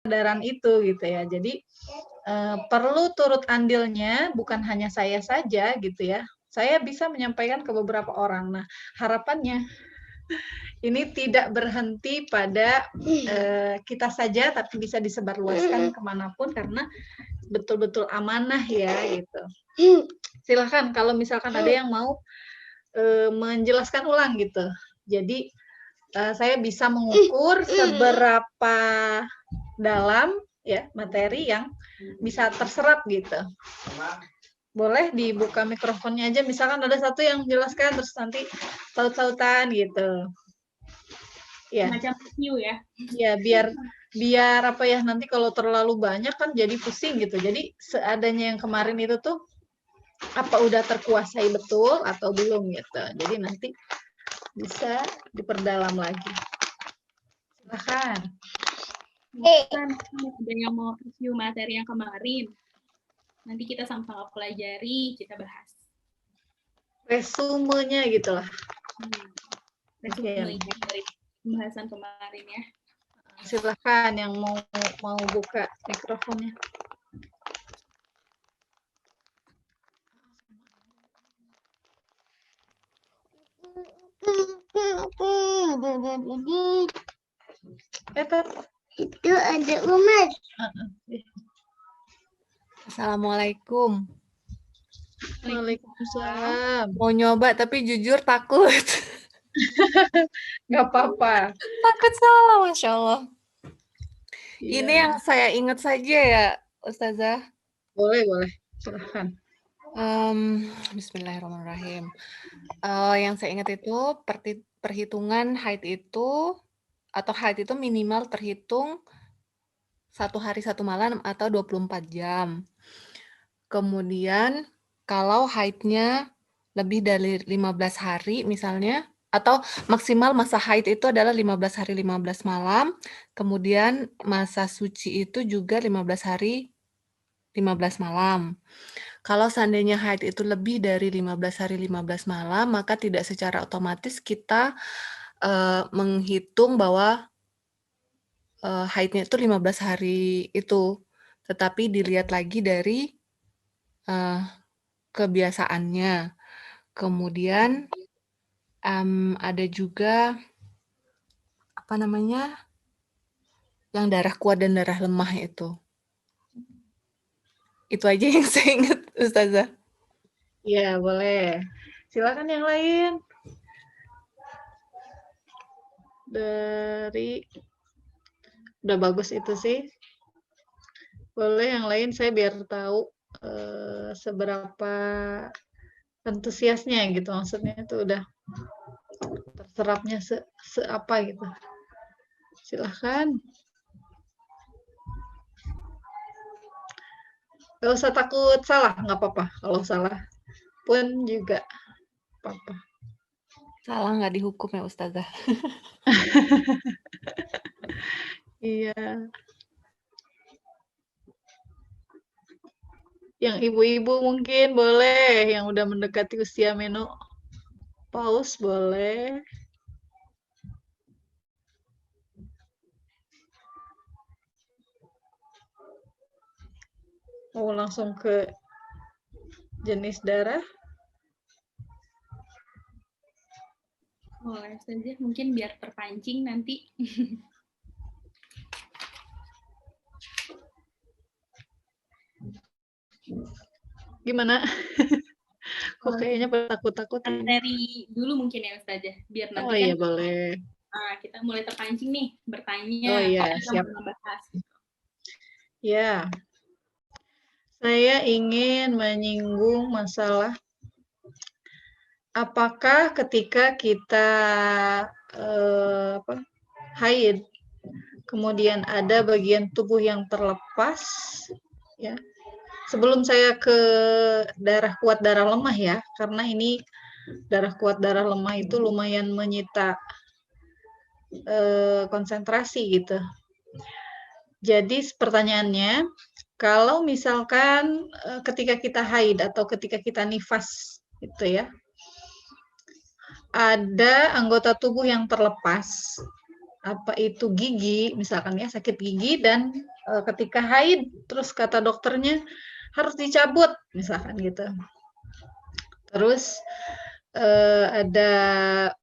kesadaran itu gitu ya. Jadi perlu turut andilnya bukan hanya saya saja gitu ya. Saya bisa menyampaikan ke beberapa orang. Nah, harapannya ini tidak berhenti pada kita saja, tapi bisa disebarluaskan kemanapun karena betul-betul amanah ya gitu. Silahkan kalau misalkan ada yang mau menjelaskan ulang gitu. Jadi saya bisa mengukur seberapa dalam ya materi yang bisa terserap gitu. Boleh dibuka mikrofonnya aja, misalkan ada satu yang menjelaskan terus nanti saut-sautan gitu. Ya. Macam review ya. Ya, biar apa ya, nanti kalau terlalu banyak kan jadi pusing gitu. Jadi seadanya yang kemarin itu tuh apa udah terkuasai betul atau belum gitu. Jadi nanti bisa diperdalam lagi. Silahkan. Kan ada yang mau review materi yang kemarin. Nanti kita sama-sama pelajari, kita bahas. Resumenya gitu lah. Resumenya dari pembahasan kemarin ya. Silahkan yang mau buka mikrofonnya. Itu ada Umat. Assalamualaikum. Waalaikumsalam. Mau nyoba tapi jujur takut. Gak apa-apa. Takut salah, Masya Allah. Iya. Ini yang saya ingat saja ya, Ustazah. Boleh. Silahkan. Bismillahirrahmanirrahim. Yang saya ingat itu perhitungan haid itu, atau haid itu minimal terhitung 1 hari 1 malam atau 24 jam. Kemudian kalau haidnya lebih dari 15 hari misalnya, atau maksimal masa haid itu adalah 15 hari 15 malam, kemudian masa suci itu juga 15 hari 15 malam. Kalau seandainya haid itu lebih dari 15 hari 15 malam, maka tidak secara otomatis kita menghitung bahwa haidnya itu 15 hari itu, tetapi dilihat lagi dari kebiasaannya. Kemudian ada juga yang darah kuat dan darah lemah itu. Itu aja yang saya ingat, Ustazah. Ya, boleh. Silakan yang lain. Udah bagus itu sih. Boleh yang lain, saya biar tahu seberapa antusiasnya gitu, maksudnya itu udah terserapnya apa gitu. Silahkan. Gak usah takut salah, nggak apa-apa. Kalau salah pun juga apa-apa. Salah nggak dihukum ya, Ustazah. Iya. Yang ibu-ibu mungkin boleh, yang udah mendekati usia menopause boleh. Mau langsung ke jenis darah? Boleh saja, mungkin biar terpancing nanti. Gimana? Kok kayaknya takut-takut. Dari dulu mungkin ya Ustazah, biar nanti Oh iya, boleh. Kita mulai terpancing nih, bertanya. Oh iya, siap. Membahas. Ya, saya ingin menyinggung masalah apakah ketika kita haid, kemudian ada bagian tubuh yang terlepas, ya. Sebelum saya ke darah kuat darah lemah ya, karena ini darah kuat darah lemah itu lumayan menyita konsentrasi gitu. Jadi pertanyaannya, kalau misalkan ketika kita haid atau ketika kita nifas gitu ya, ada anggota tubuh yang terlepas, apa itu gigi, misalkan ya sakit gigi dan ketika haid terus kata dokternya harus dicabut, misalkan gitu. Terus ada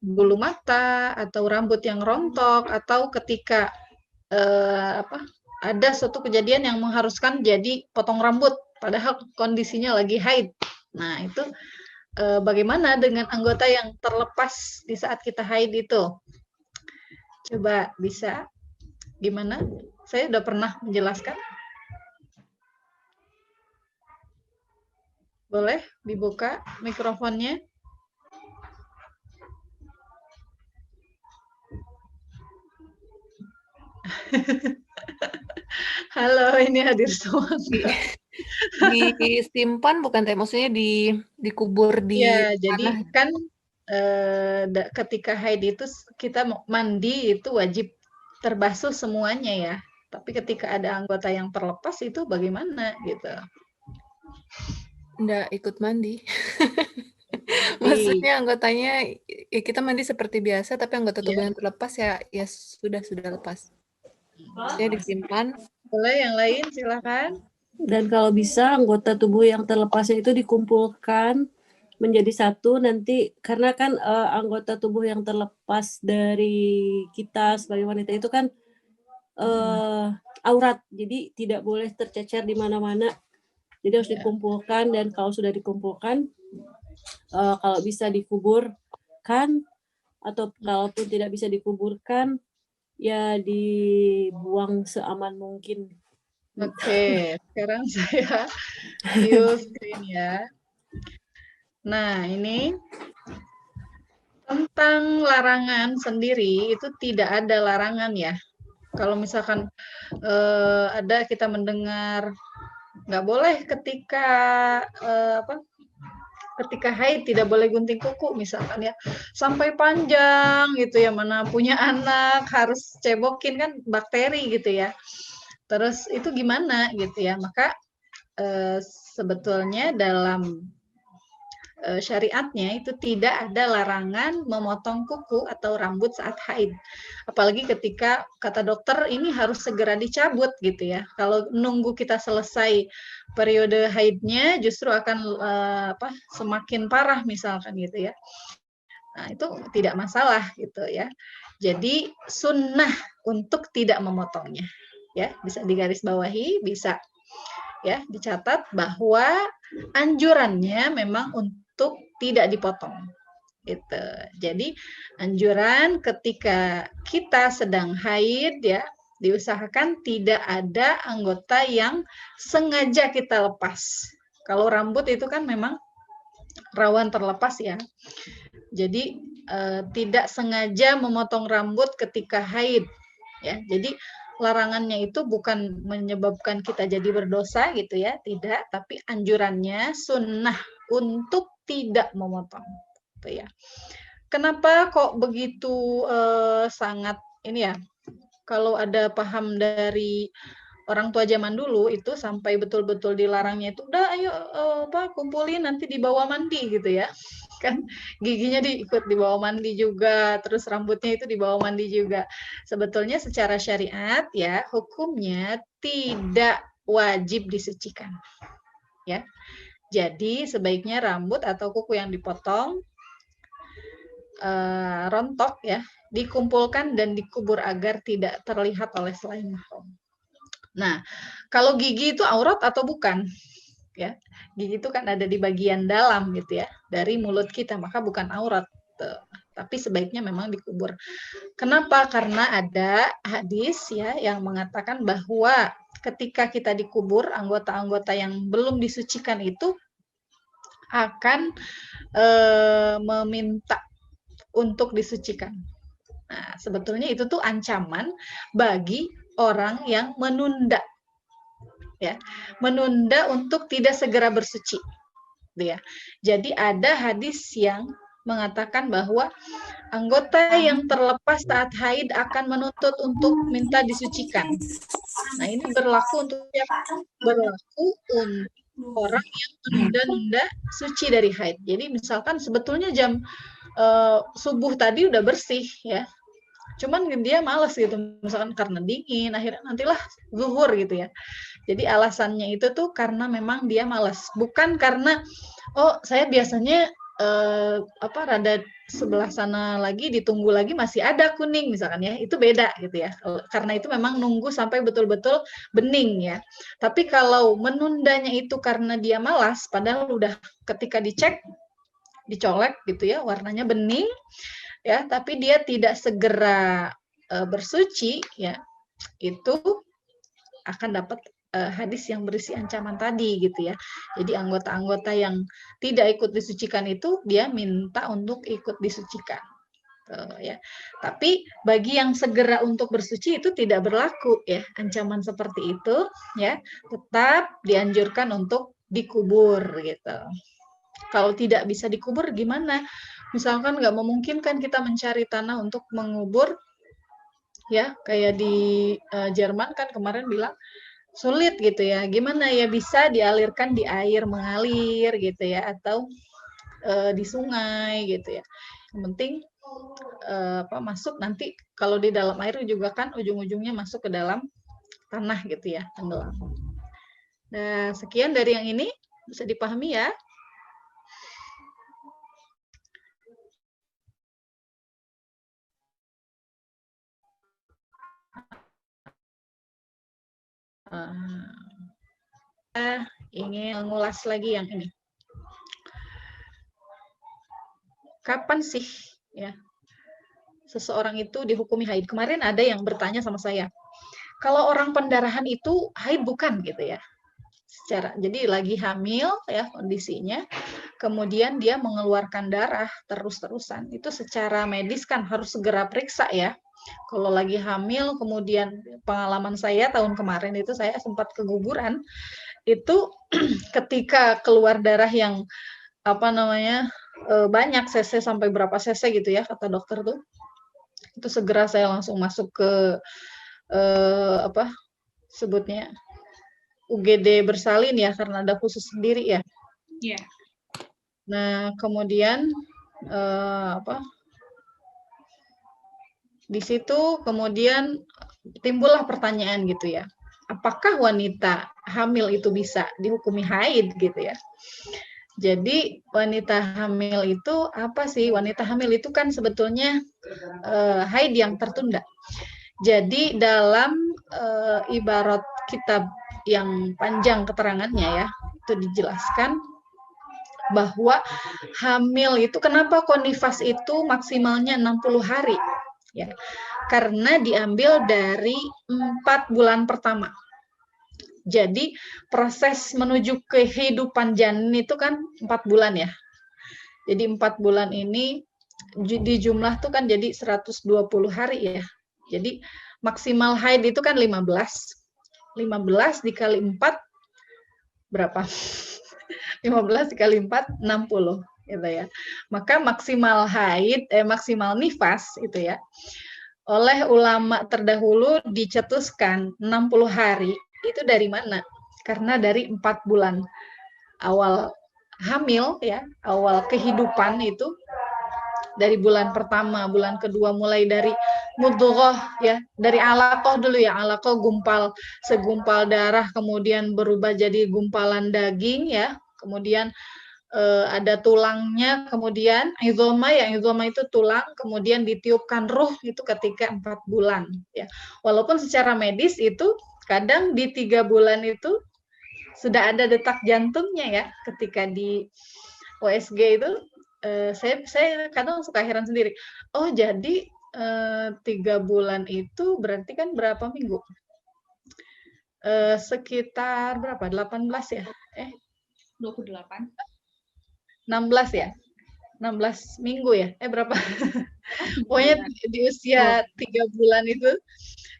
bulu mata atau rambut yang rontok atau ketika ada suatu kejadian yang mengharuskan jadi potong rambut padahal kondisinya lagi haid. Nah, itu bagaimana dengan anggota yang terlepas di saat kita haid itu? Coba bisa gimana? Saya udah pernah menjelaskan. Boleh dibuka mikrofonnya? Halo, ini hadir semua. Disimpan bukan teh, maksudnya dikubur di Ya, tanah. jadi kan ketika haid itu kita mandi itu wajib terbasuh semuanya ya. Tapi ketika ada anggota yang terlepas itu bagaimana gitu? Nggak ikut mandi. Maksudnya anggotanya ya kita mandi seperti biasa, tapi anggota tubuh yang terlepas ya sudah lepas. Maksudnya disimpan. Boleh yang lain silakan. Dan kalau bisa anggota tubuh yang terlepasnya itu dikumpulkan menjadi satu nanti, karena kan anggota tubuh yang terlepas dari kita sebagai wanita itu kan aurat, jadi tidak boleh tercecer di mana-mana. Jadi harus dikumpulkan, dan kalau sudah dikumpulkan kalau bisa dikuburkan, atau kalaupun tidak bisa dikuburkan ya dibuang seaman mungkin. Oke, sekarang saya view screen ya. Nah, ini tentang larangan sendiri itu tidak ada larangan ya. Kalau misalkan ada kita mendengar nggak boleh ketika ketika haid tidak boleh gunting kuku misalkan ya, sampai panjang gitu ya, mana punya anak harus cebokin kan bakteri gitu ya. Terus itu gimana gitu ya, maka sebetulnya dalam syariatnya itu tidak ada larangan memotong kuku atau rambut saat haid. Apalagi ketika kata dokter ini harus segera dicabut gitu ya. Kalau nunggu kita selesai periode haidnya justru akan semakin parah misalkan gitu ya. Nah, itu tidak masalah gitu ya. Jadi sunnah untuk tidak memotongnya. Ya, bisa digarisbawahi, bisa ya dicatat bahwa anjurannya memang untuk tidak dipotong gitu. Jadi anjuran ketika kita sedang haid ya, diusahakan tidak ada anggota yang sengaja kita lepas. Kalau rambut itu kan memang rawan terlepas ya. Jadi tidak sengaja memotong rambut ketika haid ya. Jadi larangannya itu bukan menyebabkan kita jadi berdosa gitu ya, tidak, tapi anjurannya sunnah untuk tidak memotong gitu ya. Kenapa kok begitu sangat ini ya, kalau ada paham dari orang tua zaman dulu itu sampai betul-betul dilarangnya itu udah ayo kumpulin nanti dibawa mandi gitu ya. Kan giginya ikut dibawa mandi juga, terus rambutnya itu dibawa mandi juga. Sebetulnya secara syariat ya hukumnya tidak wajib disucikan. Ya. Jadi sebaiknya rambut atau kuku yang dipotong rontok ya, dikumpulkan dan dikubur agar tidak terlihat oleh selain mahram. Nah, kalau gigi itu aurat atau bukan? Ya, gigi itu kan ada di bagian dalam gitu ya, dari mulut kita, maka bukan aurat. Tapi sebaiknya memang dikubur. Kenapa? Karena ada hadis ya yang mengatakan bahwa ketika kita dikubur, anggota-anggota yang belum disucikan itu akan meminta untuk disucikan. Nah, sebetulnya itu tuh ancaman bagi orang yang menunda. Ya, menunda untuk tidak segera bersuci. Ya. Jadi ada hadis yang mengatakan bahwa anggota yang terlepas saat haid akan menuntut untuk minta disucikan. Nah, ini berlaku untuk siapa? Berlaku untuk orang yang menunda-nunda suci dari haid. Jadi misalkan sebetulnya jam subuh tadi udah bersih ya. cuman dia males gitu, misalkan karena dingin, akhirnya nantilah zuhur gitu ya. Jadi alasannya itu tuh karena memang dia malas, bukan karena oh saya biasanya rada sebelah sana lagi ditunggu lagi masih ada kuning misalkan ya, itu beda gitu ya. Karena itu memang nunggu sampai betul-betul bening ya. Tapi kalau menundanya itu karena dia malas, padahal udah ketika dicek, dicolek gitu ya, warnanya bening ya, tapi dia tidak segera bersuci ya, itu akan dapat hadis yang berisi ancaman tadi gitu ya. Jadi anggota-anggota yang tidak ikut disucikan itu dia minta untuk ikut disucikan. Ya. Tapi bagi yang segera untuk bersuci itu tidak berlaku ya ancaman seperti itu ya. Tetap dianjurkan untuk dikubur gitu. Kalau tidak bisa dikubur gimana? Misalkan nggak memungkinkan kita mencari tanah untuk mengubur ya, kayak di Jerman kan kemarin bilang sulit gitu ya, gimana ya bisa dialirkan di air mengalir gitu ya, atau di sungai gitu ya. Yang penting masuk nanti kalau di dalam air juga kan ujung-ujungnya masuk ke dalam tanah gitu ya, tenggelam. Nah, sekian dari yang ini bisa dipahami ya. Ingin mengulas lagi yang ini. Kapan sih ya seseorang itu dihukumi haid? Kemarin ada yang bertanya sama saya, kalau orang pendarahan itu haid bukan gitu ya? Jadi lagi hamil ya kondisinya, kemudian dia mengeluarkan darah terus-terusan, itu secara medis kan harus segera periksa ya. Kalau lagi hamil, kemudian pengalaman saya tahun kemarin itu saya sempat keguguran, itu ketika keluar darah yang banyak cc sampai berapa cc gitu ya kata dokter tuh, itu segera saya langsung masuk ke sebutnya UGD bersalin ya, karena ada khusus sendiri ya. Iya. Nah kemudian di situ kemudian timbullah pertanyaan gitu ya, apakah wanita hamil itu bisa dihukumi haid gitu ya? Jadi wanita hamil itu apa sih? Wanita hamil itu kan sebetulnya haid yang tertunda. Jadi dalam ibarat kitab yang panjang keterangannya ya, itu dijelaskan bahwa hamil itu kenapa konifas itu maksimalnya 60 hari ya, karena diambil dari 4 bulan pertama. Jadi proses menuju kehidupan janin itu kan 4 bulan ya. Jadi 4 bulan ini di jumlah tuh kan jadi 120 hari ya. Jadi maksimal haid itu kan 15. 15 dikali 4 berapa? 15 dikali 4 60 gitu ya. Maka maksimal haid maksimal nifas itu ya, oleh ulama terdahulu dicetuskan 60 hari. Itu dari mana? Karena dari 4 bulan awal hamil ya, awal kehidupan itu dari bulan pertama, bulan kedua mulai dari mudghah ya, dari alaqah dulu ya, alaqah segumpal darah kemudian berubah jadi gumpalan daging ya, kemudian ada tulangnya, kemudian izoma ya, izoma itu tulang, kemudian ditiupkan ruh itu ketika 4 bulan ya. Walaupun secara medis itu kadang di 3 bulan itu sudah ada detak jantungnya ya, ketika di OSG itu saya kadang suka heran sendiri. Oh jadi 3 bulan itu berarti kan berapa minggu? Sekitar berapa? 18 ya? 28. 16 ya? 16 minggu ya? Berapa? Pokoknya di usia 3 bulan itu,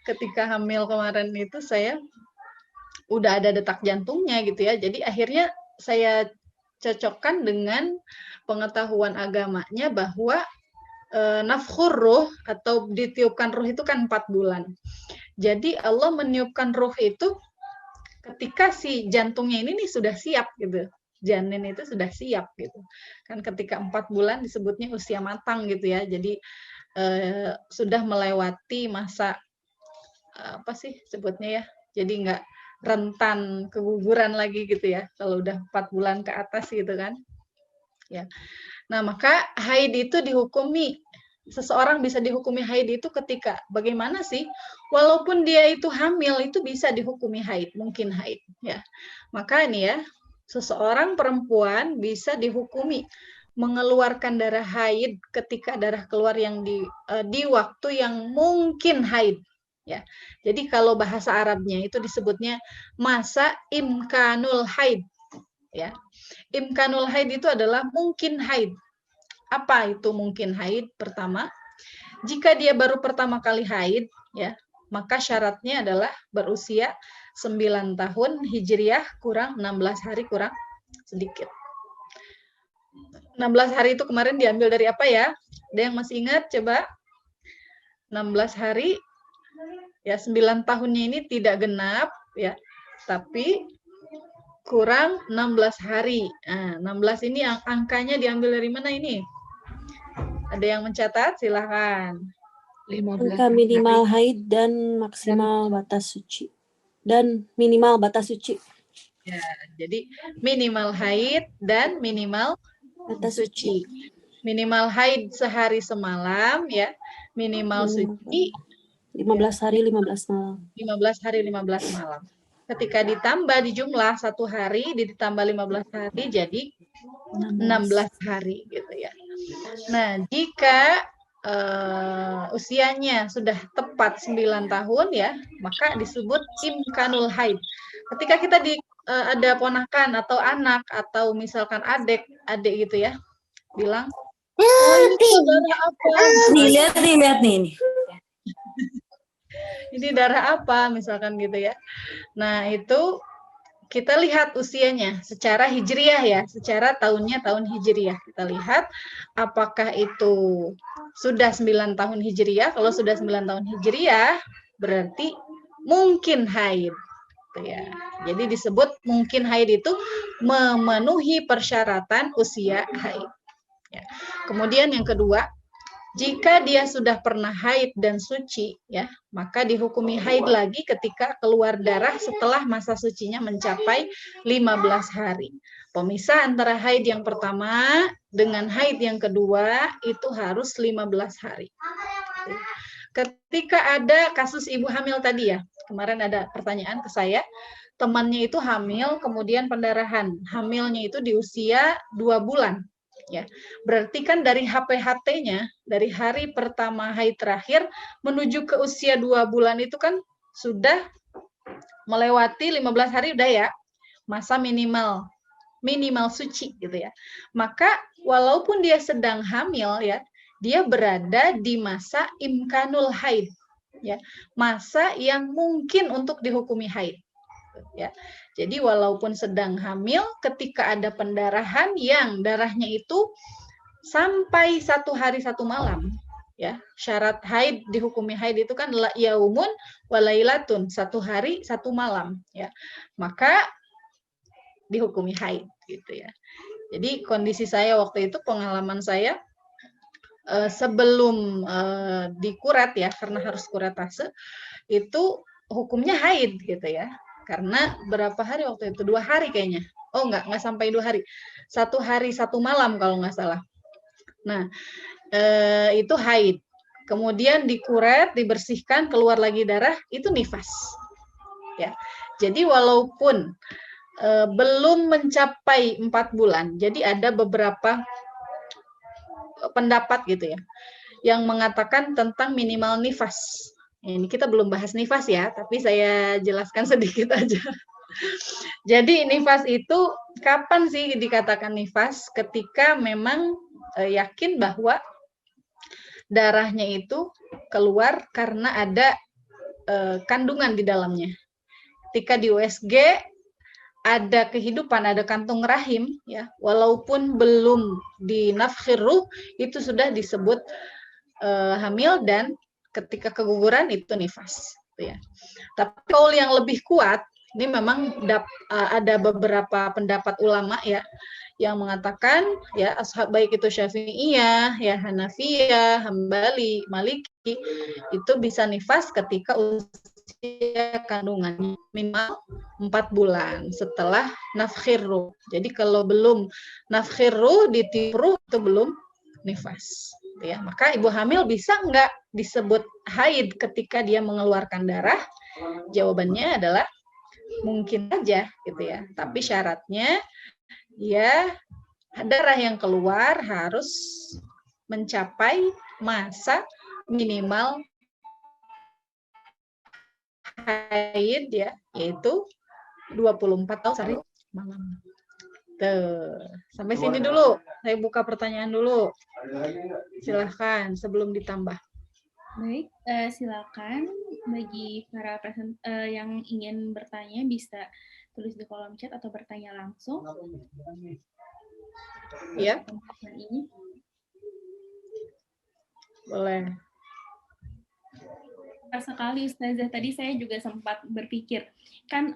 ketika hamil kemarin itu saya udah ada detak jantungnya gitu ya. Jadi akhirnya saya cocokkan dengan pengetahuan agamanya bahwa nafkhur ruh atau ditiupkan ruh itu kan 4 bulan. Jadi Allah meniupkan ruh itu ketika si jantungnya ini nih sudah siap gitu. Janin itu sudah siap gitu. Kan ketika 4 bulan disebutnya usia matang gitu ya. Jadi sudah melewati masa apa sih sebutnya ya, jadi nggak rentan keguguran lagi gitu ya, kalau udah 4 bulan ke atas gitu kan. Ya. Nah, maka haid itu dihukumi, seseorang bisa dihukumi haid itu ketika bagaimana sih? Walaupun dia itu hamil itu bisa dihukumi haid, mungkin haid ya. Maka ini ya, seseorang perempuan bisa dihukumi mengeluarkan darah haid ketika darah keluar yang di waktu yang mungkin haid ya. Jadi kalau bahasa Arabnya itu disebutnya masa imkanul haid ya. Imkanul haid itu adalah mungkin haid. Apa itu mungkin haid? Pertama, jika dia baru pertama kali haid ya, maka syaratnya adalah berusia 9 tahun Hijriah kurang 16 hari kurang sedikit. 16 hari itu kemarin diambil dari apa ya? Ada yang masih ingat? Coba. 16 hari, ya 9 tahunnya ini tidak genap, ya, tapi kurang 16 hari. Nah, 16 ini angkanya diambil dari mana ini? Ada yang mencatat? Silahkan. 15 Angka minimal hari. haid dan maksimal batas suci. Dan minimal batas suci. Ya, jadi minimal haid dan minimal Batas suci. Minimal haid sehari semalam ya, minimal suci 15 hari 15 malam. 15 hari 15 malam. Ketika ditambah di jumlah 1 hari ditambah 15 hari jadi 16 hari gitu ya. Nah, jika usianya sudah tepat 9 tahun ya, maka disebut imkanul haid. Ketika kita ada ponakan atau anak atau misalkan adik gitu ya, bilang, oh itu darah apa? Nih, lihat nih ini. Ini darah apa misalkan gitu ya. Nah, itu kita lihat usianya secara hijriah ya, secara tahunnya tahun hijriah. Kita lihat apakah itu sudah 9 tahun hijriah. Kalau sudah 9 tahun hijriah berarti mungkin haid. Ya. Jadi disebut mungkin haid itu memenuhi persyaratan usia haid. Ya. Kemudian yang kedua, jika dia sudah pernah haid dan suci, ya, maka dihukumi haid lagi ketika keluar darah setelah masa sucinya mencapai 15 hari. Pemisah antara haid yang pertama dengan haid yang kedua itu harus 15 hari. Ketika ada kasus ibu hamil tadi ya, kemarin ada pertanyaan ke saya, temannya itu hamil, kemudian pendarahan. Hamilnya itu di usia 2 bulan. Ya, berarti kan dari HPHT-nya, dari hari pertama haid terakhir menuju ke usia 2 bulan itu kan sudah melewati 15 hari udah ya, masa minimal suci gitu ya. Maka walaupun dia sedang hamil ya, dia berada di masa imkanul haid, ya, masa yang mungkin untuk dihukumi haid. Ya. Jadi walaupun sedang hamil, ketika ada pendarahan yang darahnya itu sampai 1 hari 1 malam, ya, syarat haid dihukumi haid itu kan yaumun walailatun, 1 hari 1 malam, ya, maka dihukumi haid gitu ya. Jadi kondisi saya waktu itu, pengalaman saya sebelum dikuret ya, karena harus kuretase, itu hukumnya haid gitu ya. Karena berapa hari waktu itu? 2 hari kayaknya. Oh, enggak sampai 2 hari. 1 hari 1 malam kalau nggak salah. Nah, itu haid. Kemudian dikuret, dibersihkan, keluar lagi darah, itu nifas. Ya. Jadi walaupun belum mencapai 4 bulan, jadi ada beberapa pendapat gitu ya, yang mengatakan tentang minimal nifas. Ini kita belum bahas nifas ya, tapi saya jelaskan sedikit aja. Jadi nifas itu kapan sih dikatakan nifas? Ketika memang yakin bahwa darahnya itu keluar karena ada kandungan di dalamnya. Ketika di USG ada kehidupan, ada kantung rahim, ya, walaupun belum dinafkhir ruh, itu sudah disebut hamil, dan ketika keguguran itu nifas, ya. Tapi kaul yang lebih kuat Ini memang ada beberapa pendapat ulama ya yang mengatakan ya ashab baik itu Syafi'iyah, ya Hanafiyah, Hambali, Maliki itu bisa nifas ketika usia kandungannya minimal 4 bulan setelah nafkhir ruh. Jadi kalau belum nafkhir ruh ditiru itu belum nifas. Ya, maka ibu hamil bisa nggak disebut haid ketika dia mengeluarkan darah? Jawabannya adalah mungkin aja gitu ya. Tapi syaratnya ya darah yang keluar harus mencapai masa minimal haid ya, yaitu 24 hari malam. Tuh, sampai sini dulu. Saya buka pertanyaan dulu. Silahkan sebelum ditambah. Baik, silakan bagi para yang ingin bertanya bisa tulis di kolom chat atau bertanya langsung. Ya, Ini. boleh. Sekali Ustazah, tadi saya juga sempat berpikir kan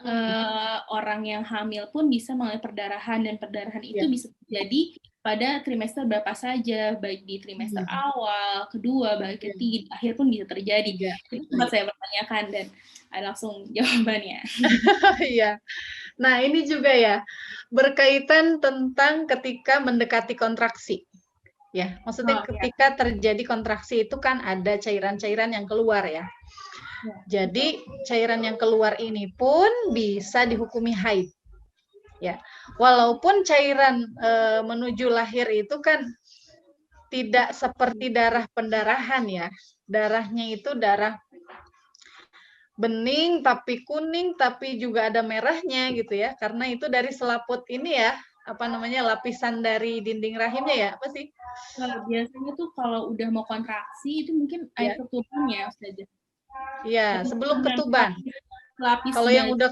orang yang hamil pun bisa mengalami perdarahan, dan perdarahan itu bisa terjadi pada trimester berapa saja, baik di trimester awal, kedua, baik ketiga, akhir pun bisa terjadi. Itu sempat saya bertanyakan dan langsung jawabannya. Iya. Nah, ini juga ya berkaitan tentang ketika mendekati kontraksi. Ya, maksudnya ketika terjadi kontraksi itu kan ada cairan-cairan yang keluar ya. Jadi cairan yang keluar ini pun bisa dihukumi haid. Ya, walaupun cairan menuju lahir itu kan tidak seperti darah pendarahan ya. Darahnya itu darah bening tapi kuning tapi juga ada merahnya gitu ya. Karena itu dari selaput ini ya, apa namanya, lapisan dari dinding rahimnya ya, apa sih? Biasanya tuh kalau udah mau kontraksi itu mungkin air ketubannya Ustazah. Iya, sebelum ketuban. Kalau yang udah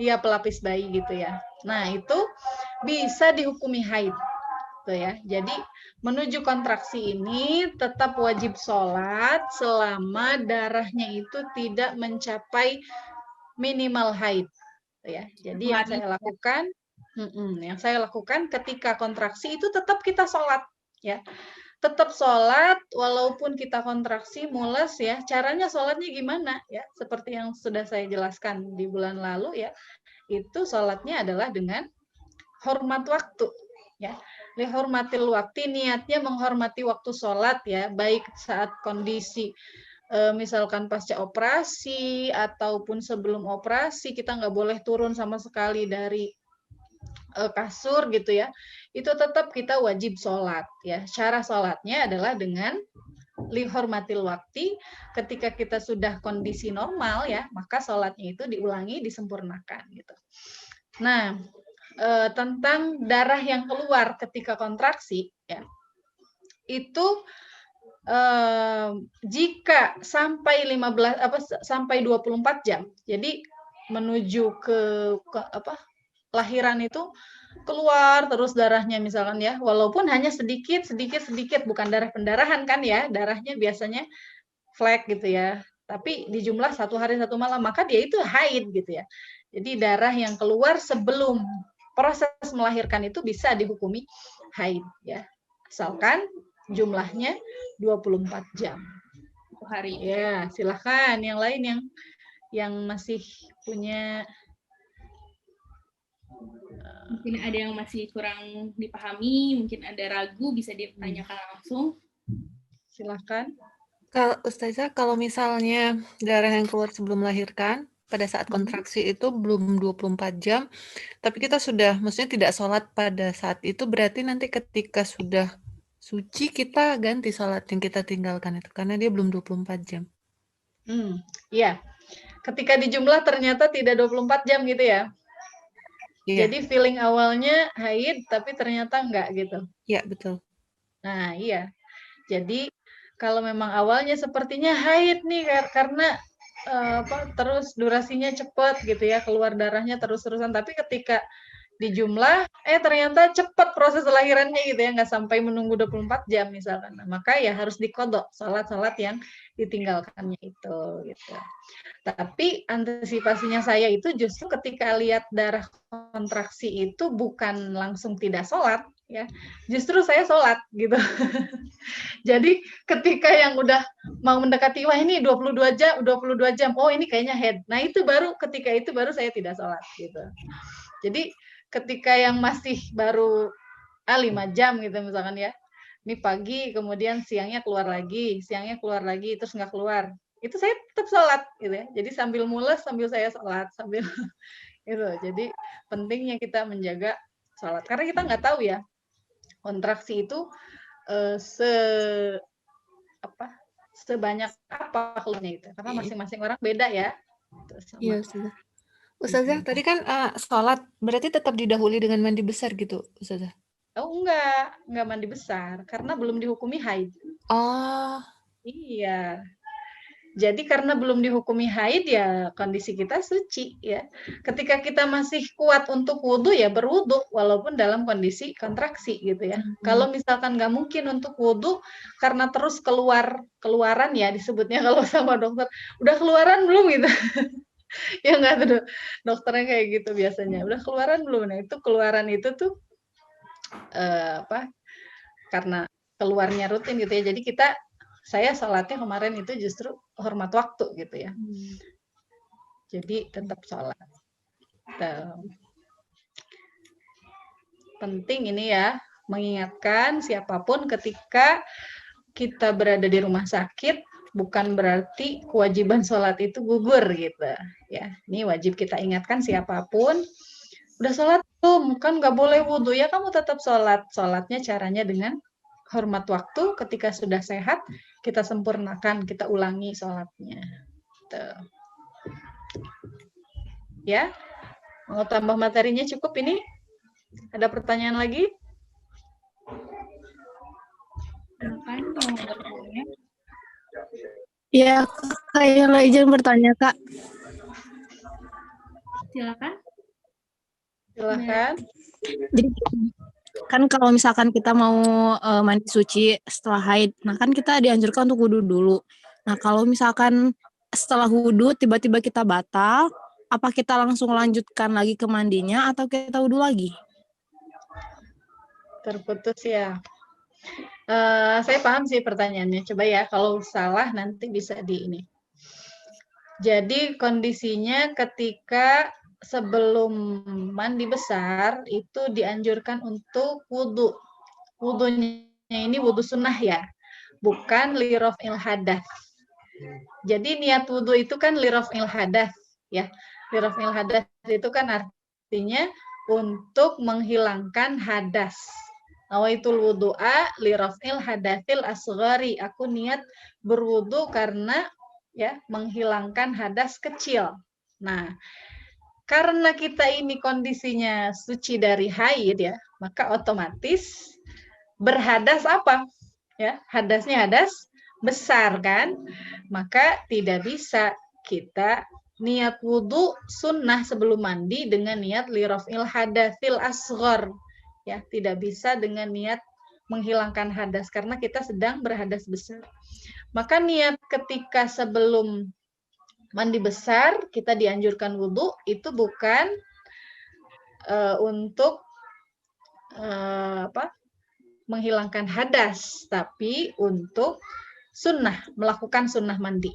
iya pelapis bayi gitu ya. Nah, itu bisa dihukumi haid. Tuh ya. Jadi menuju kontraksi ini tetap wajib sholat selama darahnya itu tidak mencapai minimal haid. Tuh ya. Jadi yang saya lakukan ketika kontraksi itu tetap kita sholat ya. Tetap sholat walaupun kita kontraksi mules ya. Caranya sholatnya gimana ya? Seperti yang sudah saya jelaskan di bulan lalu ya. Itu sholatnya adalah dengan hormat waktu ya. Lihormatil waktu, niatnya menghormati waktu sholat ya, baik saat kondisi misalkan pasca operasi ataupun sebelum operasi, kita nggak boleh turun sama sekali dari kasur gitu ya. Itu tetap kita wajib sholat ya. Cara sholatnya adalah dengan lihormatil waktu. Ketika kita sudah kondisi normal ya, maka sholatnya itu diulangi, disempurnakan gitu. Nah, tentang darah yang keluar ketika kontraksi ya, itu jika sampai 24 jam, jadi menuju ke lahiran itu keluar terus darahnya misalkan ya, walaupun hanya sedikit, bukan darah pendarahan kan ya, darahnya biasanya flek gitu ya, tapi di jumlah 1 hari 1 malam, maka dia itu haid gitu ya. Jadi darah yang keluar sebelum proses melahirkan itu bisa dihukumi haid ya, asalkan jumlahnya 24 jam. Hari. Ya, silahkan yang lain yang masih punya. Mungkin ada yang masih kurang dipahami, mungkin ada ragu, bisa ditanyakan langsung. Silahkan. Kalau Ustazah, kalau misalnya darah yang keluar sebelum melahirkan, pada saat kontraksi itu belum 24 jam, tapi kita sudah, maksudnya tidak sholat pada saat itu, berarti nanti ketika sudah suci, kita ganti sholat yang kita tinggalkan itu, karena dia belum 24 jam. Iya. Ketika dijumlah ternyata tidak 24 jam gitu ya? Iya. Jadi feeling awalnya haid, tapi ternyata enggak gitu? Iya, betul. Nah, iya. Jadi kalau memang awalnya sepertinya haid nih, karena terus durasinya cepat gitu ya, keluar darahnya terus-terusan, tapi ketika dijumlah, ternyata cepat proses lahirannya gitu ya, nggak sampai menunggu 24 jam misalkan. Nah, maka ya harus dikodok sholat-sholat yang ditinggalkannya itu gitu. Tapi antisipasinya saya itu justru ketika lihat darah kontraksi itu bukan langsung tidak sholat, ya, justru saya sholat gitu. Jadi ketika yang udah mau mendekati, wah ini 22 jam, oh ini kayaknya head. Nah itu baru ketika itu baru saya tidak sholat gitu. Jadi ketika yang masih baru 5 jam gitu misalkan ya, ini pagi kemudian siangnya keluar lagi, terus nggak keluar, itu saya tetap sholat gitu ya. Jadi sambil mules sambil saya sholat sambil gitu. Jadi pentingnya kita menjaga sholat karena kita nggak tahu ya kontraksi itu sebanyak apa keluarnya itu karena masing-masing orang beda ya. Iya, Ustazah. Ustazah, tadi kan sholat berarti tetap didahului dengan mandi besar gitu, Ustazah? Oh enggak mandi besar karena belum dihukumi haid. Oh. Iya. Jadi karena belum dihukumi haid ya kondisi kita suci ya. Ketika kita masih kuat untuk wudhu ya berwudhu walaupun dalam kondisi kontraksi gitu ya. Kalau misalkan nggak mungkin untuk wudhu karena terus keluaran ya disebutnya kalau sama dokter, udah keluaran belum gitu. Ya nggak tuh dokternya kayak gitu biasanya. Udah keluaran belum? Nah itu keluaran itu tuh karena keluarnya rutin gitu ya. Jadi saya sholatnya kemarin itu justru hormat waktu gitu ya. Jadi tetap sholat. Penting ini ya, mengingatkan siapapun ketika kita berada di rumah sakit, bukan berarti kewajiban sholat itu gugur gitu. Ya, ini wajib kita ingatkan siapapun. Udah sholat belum? Kan nggak boleh wudhu ya, kamu tetap sholat. Sholatnya caranya dengan hormat waktu, ketika sudah sehat, kita sempurnakan, kita ulangi sholatnya. Tuh. Ya, mau tambah materinya cukup ini? Ada pertanyaan lagi? Ya, Kak Yola izin bertanya, Kak. Silakan. Silakan. Jadi kan kalau misalkan kita mau mandi suci setelah haid, nah kan kita dianjurkan untuk wudhu dulu. Nah kalau misalkan setelah wudhu tiba-tiba kita batal, apa kita langsung lanjutkan lagi ke mandinya atau kita wudhu lagi? Terputus ya. Saya paham sih pertanyaannya. Coba ya, kalau salah nanti bisa di ini. Jadi kondisinya ketika sebelum mandi besar itu dianjurkan untuk wudhu. Wudhunya ini wudhu sunnah ya, bukan liraf'il hadas. Jadi niat wudhu itu kan liraf'il hadas ya. Liraf'il hadas itu kan artinya untuk menghilangkan hadas. Nawaitul wudu'a liraf'il hadatsil asghari. Aku niat berwudu karena ya menghilangkan hadas kecil. Nah, karena kita ini kondisinya suci dari haid ya, maka otomatis berhadas apa? Ya, hadasnya hadas besar kan? Maka tidak bisa kita niat wudu sunnah sebelum mandi dengan niat liraf'il hadatsil asghar. Ya, tidak bisa dengan niat menghilangkan hadas karena kita sedang berhadas besar. Maka niat ketika sebelum mandi besar kita dianjurkan wudhu itu bukan untuk menghilangkan hadas, tapi untuk sunnah, melakukan sunnah mandi.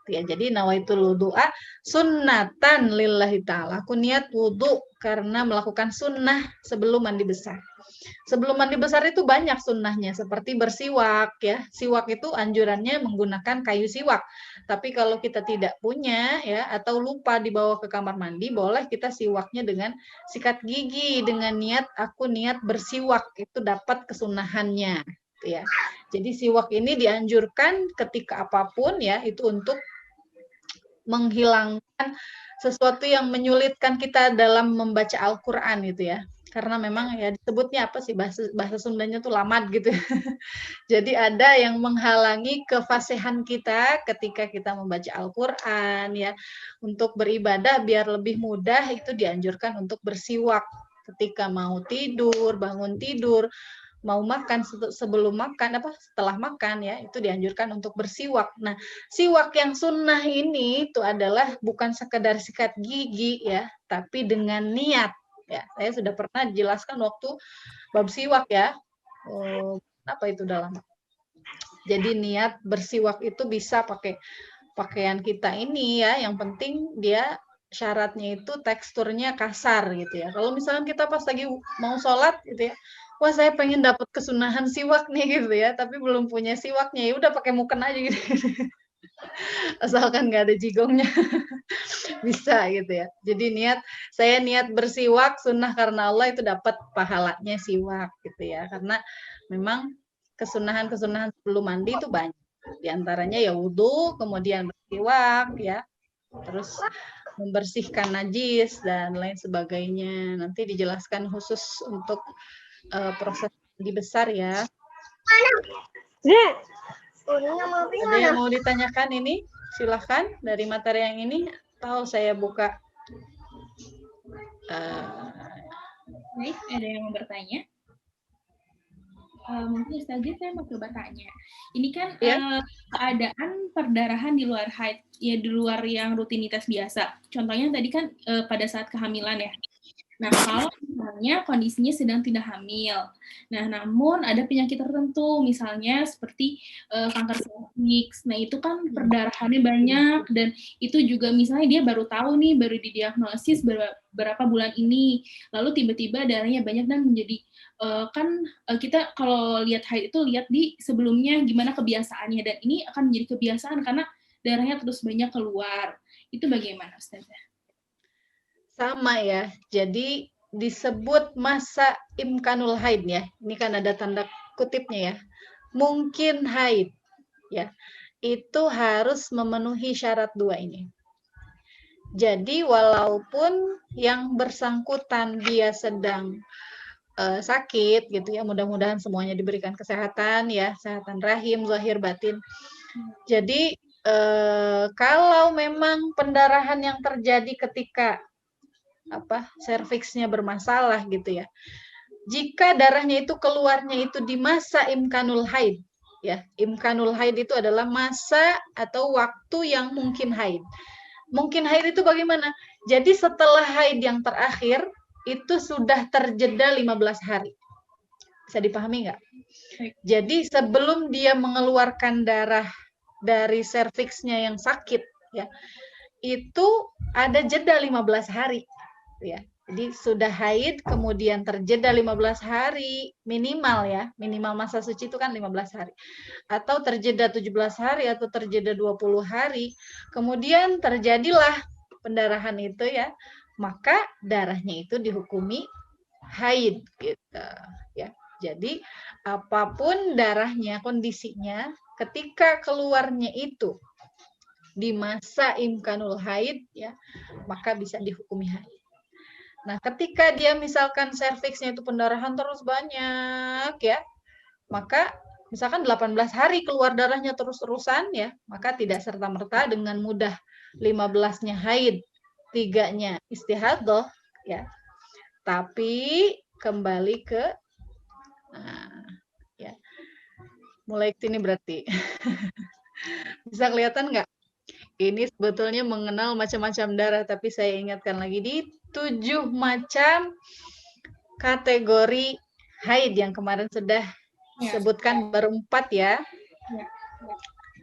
Ya, jadi nawaitul wudu'a sunnatan lillahi ta'ala. Aku niat wudhu karena melakukan sunnah sebelum mandi besar. Sebelum mandi besar itu banyak sunnahnya, seperti bersiwak ya. Siwak itu anjurannya menggunakan kayu siwak. Tapi kalau kita tidak punya ya atau lupa dibawa ke kamar mandi, boleh kita siwaknya dengan sikat gigi dengan niat aku niat bersiwak, itu dapat kesunahannya ya. Jadi siwak ini dianjurkan ketika apapun ya, itu untuk menghilangkan sesuatu yang menyulitkan kita dalam membaca Al-Qur'an itu ya. Karena memang ya disebutnya apa sih bahasa Sundanya tuh lamad gitu. Jadi ada yang menghalangi kefasihan kita ketika kita membaca Al-Qur'an ya. Untuk beribadah biar lebih mudah itu dianjurkan untuk bersiwak Ketika mau tidur, bangun tidur, mau makan, sebelum makan, setelah makan ya, itu dianjurkan untuk bersiwak. Nah, siwak yang sunnah ini itu adalah bukan sekedar sikat gigi ya, tapi dengan niat. Ya, saya sudah pernah jelaskan waktu bab siwak ya. Apa itu dalam? Jadi niat bersiwak itu bisa pakai pakaian kita ini ya, yang penting dia syaratnya itu teksturnya kasar gitu ya. Kalau misalkan kita pas lagi mau sholat gitu ya, wah saya pengen dapat kesunahan siwak nih gitu ya, tapi belum punya siwaknya, ya udah pakai muken aja gitu. Asalkan nggak ada jigongnya. Bisa gitu ya. Jadi saya niat bersiwak sunnah karena Allah, itu dapat pahalanya siwak gitu ya. Karena memang kesunahan-kesunahan sebelum mandi itu banyak. Di antaranya ya wudhu, kemudian bersiwak ya. Terus membersihkan najis dan lain sebagainya. Nanti dijelaskan khusus untuk proses mandi besar ya. Ada yang mau ditanyakan ini? Silahkan dari materi yang ini. Tahu saya buka. Baik, ada yang mau bertanya? Mungkin saja saya mau coba tanya. Ini kan keadaan perdarahan di luar haid, ya di luar yang rutinitas biasa. Contohnya tadi kan pada saat kehamilan ya. Nah, kalau misalnya kondisinya sedang tidak hamil, nah namun ada penyakit tertentu, misalnya seperti kanker serviks. Nah, itu kan perdarahannya banyak dan itu juga misalnya dia baru tahu nih, baru didiagnosis berapa bulan ini, lalu tiba-tiba darahnya banyak dan menjadi kita kalau lihat haid itu lihat di sebelumnya gimana kebiasaannya, dan ini akan menjadi kebiasaan karena darahnya terus banyak keluar. Itu bagaimana, Ustazah? Sama ya, jadi disebut masa imkanul haid ya. Ini kan ada tanda kutipnya ya. Mungkin haid ya. Itu harus memenuhi syarat dua ini. Jadi walaupun yang bersangkutan dia sedang sakit gitu ya, mudah-mudahan semuanya diberikan kesehatan ya, kesehatan rahim, zahir, batin. Jadi kalau memang pendarahan yang terjadi ketika serviksnya bermasalah gitu ya. Jika darahnya itu keluarnya itu di masa imkanul haid, ya. Imkanul haid itu adalah masa atau waktu yang mungkin haid. Mungkin haid itu bagaimana? Jadi setelah haid yang terakhir itu sudah terjeda 15 hari. Bisa dipahami nggak? Jadi sebelum dia mengeluarkan darah dari serviksnya yang sakit ya, itu ada jeda 15 hari. Ya. Jadi sudah haid kemudian terjeda 15 hari minimal ya, minimal masa suci itu kan 15 hari. Atau terjeda 17 hari atau terjeda 20 hari, kemudian terjadilah pendarahan itu ya, maka darahnya itu dihukumi haid gitu ya. Jadi apapun darahnya, kondisinya ketika keluarnya itu di masa imkanul haid ya, maka bisa dihukumi haid. Nah, ketika dia misalkan serviksnya itu pendarahan terus banyak ya, maka misalkan 18 hari keluar darahnya terus-terusan ya, maka tidak serta-merta dengan mudah 15-nya haid, 3-nya istihadah ya. Tapi kembali ke ya. Mulai ke sini berarti. Bisa kelihatan nggak? Ini sebetulnya mengenal macam-macam darah, tapi saya ingatkan lagi di 7 macam kategori haid yang kemarin sudah sebutkan, baru 4 ya.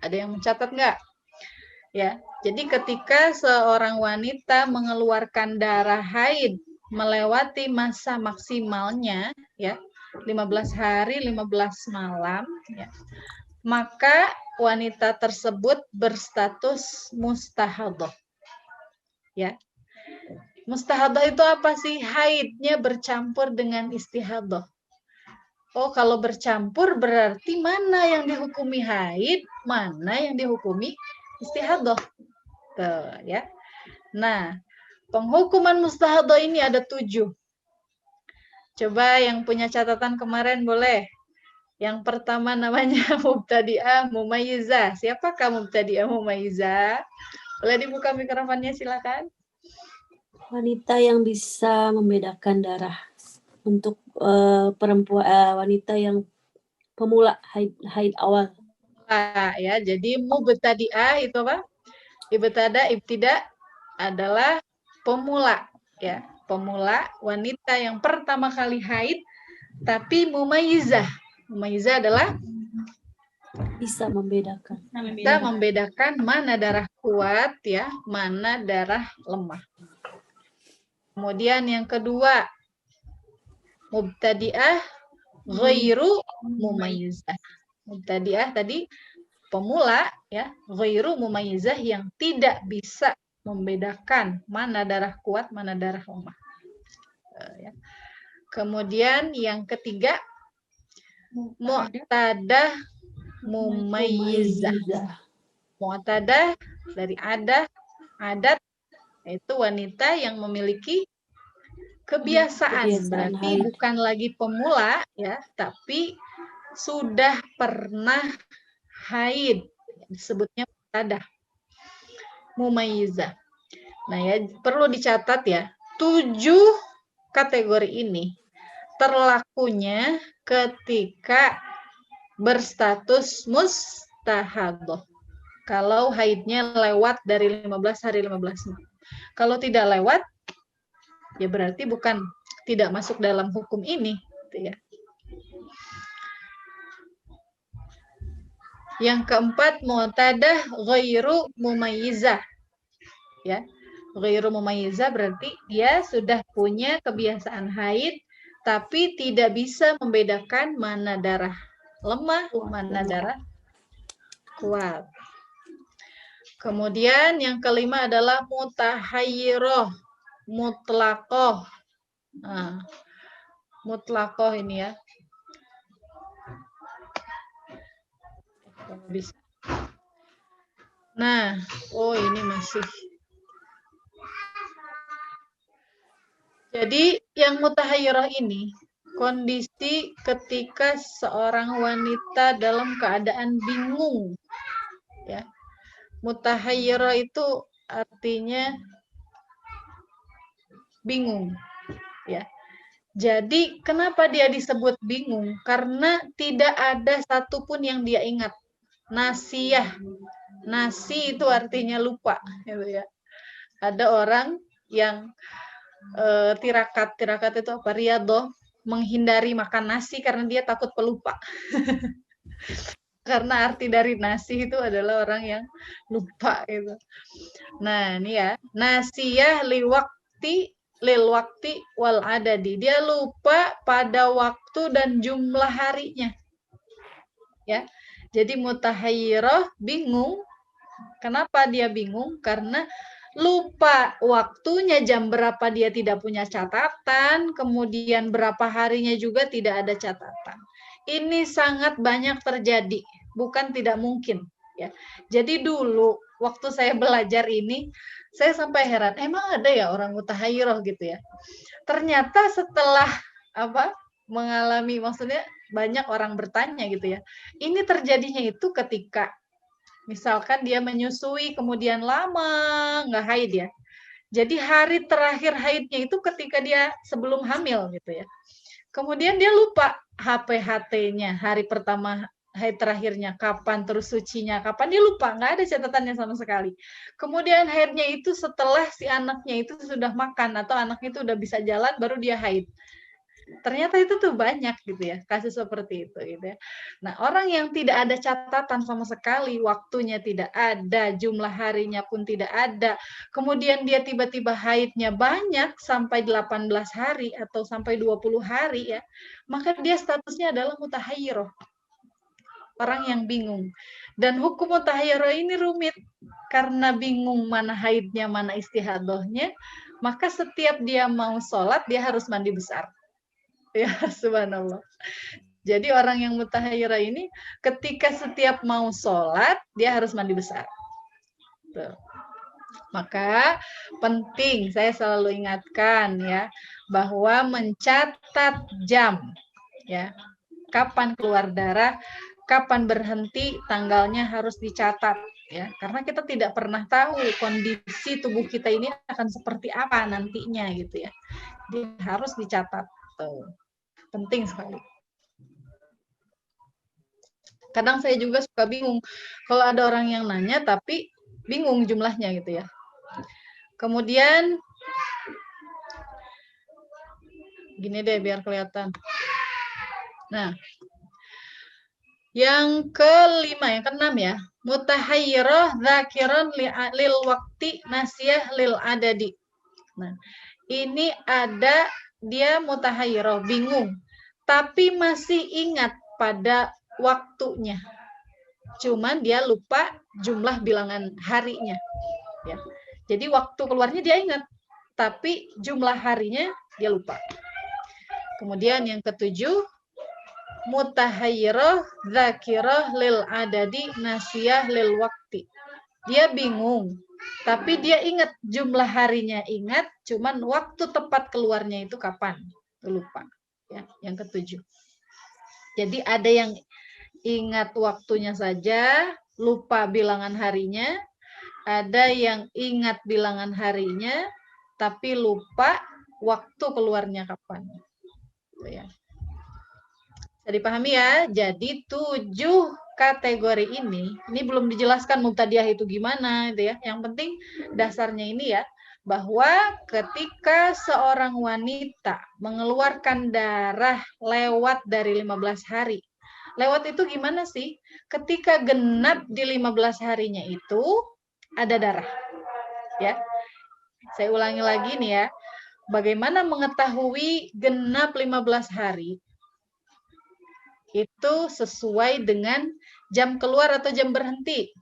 Ada yang mencatat nggak? Ya, jadi ketika seorang wanita mengeluarkan darah haid melewati masa maksimalnya ya, 15 hari 15 malam ya, maka wanita tersebut berstatus mustahadah. Ya. Mustahadah itu apa sih? Haidnya bercampur dengan istihadah. Oh, kalau bercampur berarti mana yang dihukumi haid, mana yang dihukumi istihadah. Tuh, ya. Nah, penghukuman mustahadah ini ada 7. Coba yang punya catatan kemarin boleh. Yang pertama namanya mubtadi'ah mumayyizah. Siapakah mubtadi'ah mumayyizah? Boleh dibuka mikrofonnya, silakan. Wanita yang bisa membedakan darah untuk perempuan wanita yang pemula haid awal. Ya, jadi mubtadi'ah itu apa? Ibtida adalah pemula, ya, pemula wanita yang pertama kali haid, tapi mumayyizah. Mumayyizah adalah Bisa membedakan. bisa membedakan mana darah kuat, ya, mana darah lemah. Kemudian yang kedua, mubtadi'ah ghairu mumayyizah. Mubtadi'ah tadi pemula, ya, ghairu mumayyizah yang tidak bisa membedakan mana darah kuat, mana darah lemah. Ya. Kemudian yang ketiga, mu'tadah mumayyizah. Mu'tadah dari adat, yaitu wanita yang memiliki kebiasaan, berarti haid. bukan lagi pemula, ya, tapi sudah pernah haid, disebutnya mu'tadah mumayyizah. Nah, ya, perlu dicatat ya, 7 kategori ini terlakunya ketika berstatus mustahadah. Kalau haidnya lewat dari 15 hari 15 malam. Kalau tidak lewat, ya berarti bukan tidak masuk dalam hukum ini, gitu ya. Yang keempat, mu'tadah ghairu mumayyizah. Ya. Ghairu mumayyizah berarti dia sudah punya kebiasaan haid tapi tidak bisa membedakan mana darah lemah, mana darah kuat. Kemudian yang kelima adalah mutahayyirah mutlaqah. Nah, mutlaqah ini ya. Bisa. Nah, oh ini masih. Jadi yang mutahayyirah ini kondisi ketika seorang wanita dalam keadaan bingung. Ya. Mutahayyirah itu artinya bingung, ya. Jadi kenapa dia disebut bingung? Karena tidak ada satupun yang dia ingat. Nasiyah, nasi itu artinya lupa, gitu ya. Ada orang yang tirakat itu apa? Riyadhah, menghindari makan nasi karena dia takut pelupa. Karena arti dari nasi itu adalah orang yang lupa gitu. Nah, ini ya, nasiyah lil wakti wal adadi. Dia lupa pada waktu dan jumlah harinya. Ya. Jadi mutahayyirah bingung. Kenapa dia bingung? Karena lupa waktunya, jam berapa dia tidak punya catatan, kemudian berapa harinya juga tidak ada catatan. Ini sangat banyak terjadi, bukan tidak mungkin, ya. Jadi dulu waktu saya belajar ini, saya sampai heran, emang ada ya orang mutahayyirah gitu ya. Ternyata setelah mengalami, maksudnya banyak orang bertanya gitu ya. Ini terjadinya itu ketika misalkan dia menyusui kemudian lama nggak haid ya. Jadi hari terakhir haidnya itu ketika dia sebelum hamil gitu ya. Kemudian dia lupa HPHT-nya, hari pertama haid terakhirnya kapan, terus sucinya kapan, dia lupa, nggak ada catatannya sama sekali. Kemudian haidnya itu setelah si anaknya itu sudah makan atau anaknya itu udah bisa jalan baru dia haid. Ternyata itu tuh banyak gitu ya, kasus seperti itu gitu ya. Nah, orang yang tidak ada catatan sama sekali, waktunya tidak ada, jumlah harinya pun tidak ada, kemudian dia tiba-tiba haidnya banyak sampai 18 hari atau sampai 20 hari ya, maka dia statusnya adalah mutahayyirah. Orang yang bingung. Dan hukum mutahayyirah ini rumit karena bingung mana haidnya, mana istihadahnya, maka setiap dia mau sholat dia harus mandi besar. Ya, subhanallah. Jadi orang yang mutahayyirah ini ketika setiap mau sholat, dia harus mandi besar. Tuh. Maka penting, saya selalu ingatkan ya, bahwa mencatat jam, ya, kapan keluar darah, kapan berhenti, tanggalnya harus dicatat. Ya, karena kita tidak pernah tahu kondisi tubuh kita ini akan seperti apa nantinya gitu ya. Jadi harus dicatat. Gitu. Penting sekali. Kadang saya juga suka bingung kalau ada orang yang nanya tapi bingung jumlahnya gitu ya. Kemudian gini deh biar kelihatan. Nah, yang kelima, yang keenam ya, mutahayyirah dzakiran lil waqti nasiyah lil adadi. Nah, ini ada dia mutahayyirah, bingung, tapi masih ingat pada waktunya. Cuman dia lupa jumlah bilangan harinya. Ya. Jadi waktu keluarnya dia ingat, tapi jumlah harinya dia lupa. Kemudian yang ketujuh, mutahayyirah dzakirah lil adadi nasiyah lil waqti. Dia bingung, tapi dia ingat jumlah harinya ingat, cuman waktu tepat keluarnya itu kapan? Lupa. Ya, yang ketujuh. Jadi ada yang ingat waktunya saja, lupa bilangan harinya. Ada yang ingat bilangan harinya, tapi lupa waktu keluarnya kapan. Ya. Bisa dipahami ya? Jadi 7 kategori ini belum dijelaskan mubtadiah itu gimana, gitu ya. Yang penting dasarnya ini ya, bahwa ketika seorang wanita mengeluarkan darah lewat dari 15 hari, lewat itu gimana sih? Ketika genap di 15 harinya itu ada darah. Ya. Saya ulangi lagi nih ya. Bagaimana mengetahui genap 15 hari? Itu sesuai dengan jam keluar atau jam berhenti.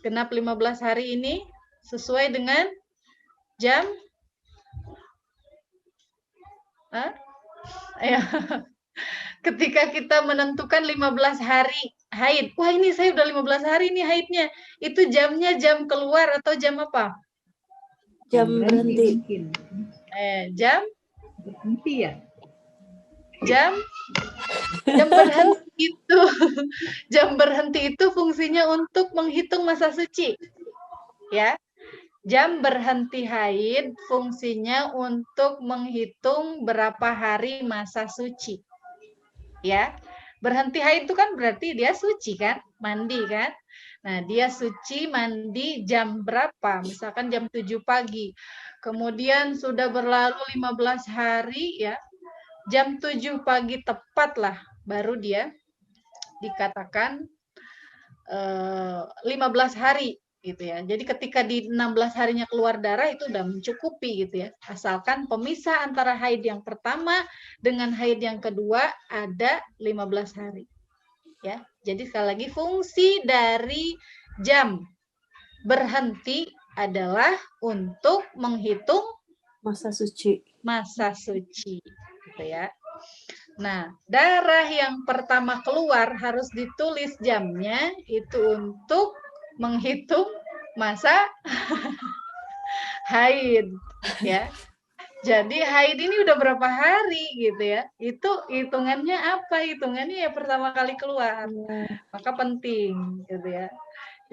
Genap 15 hari ini sesuai dengan jam ya. Ketika kita menentukan 15 hari haid. Wah, ini saya udah 15 hari nih haidnya. Itu jamnya jam keluar atau jam apa? Jam berhenti. Jam berhenti ya. Jam berhenti itu jam berhenti itu fungsinya untuk menghitung masa suci. Ya. Jam berhenti haid fungsinya untuk menghitung berapa hari masa suci. Ya. Berhenti haid itu kan berarti dia suci kan? Mandi kan? Nah, dia suci mandi jam berapa? Misalkan jam 7 pagi. Kemudian sudah berlalu 15 hari ya. Jam 7 pagi tepat lah baru dia dikatakan 15 hari gitu ya. Jadi ketika di 16 harinya keluar darah itu udah mencukupi gitu ya. Asalkan pemisah antara haid yang pertama dengan haid yang kedua ada 15 hari. Ya. Jadi sekali lagi fungsi dari jam berhenti adalah untuk menghitung masa suci. Masa suci. Gitu ya. Nah, darah yang pertama keluar harus ditulis jamnya itu untuk menghitung masa haid ya. Jadi haid ini udah berapa hari gitu ya. Itu hitungannya apa? Hitungannya ya pertama kali keluar. Maka penting gitu ya.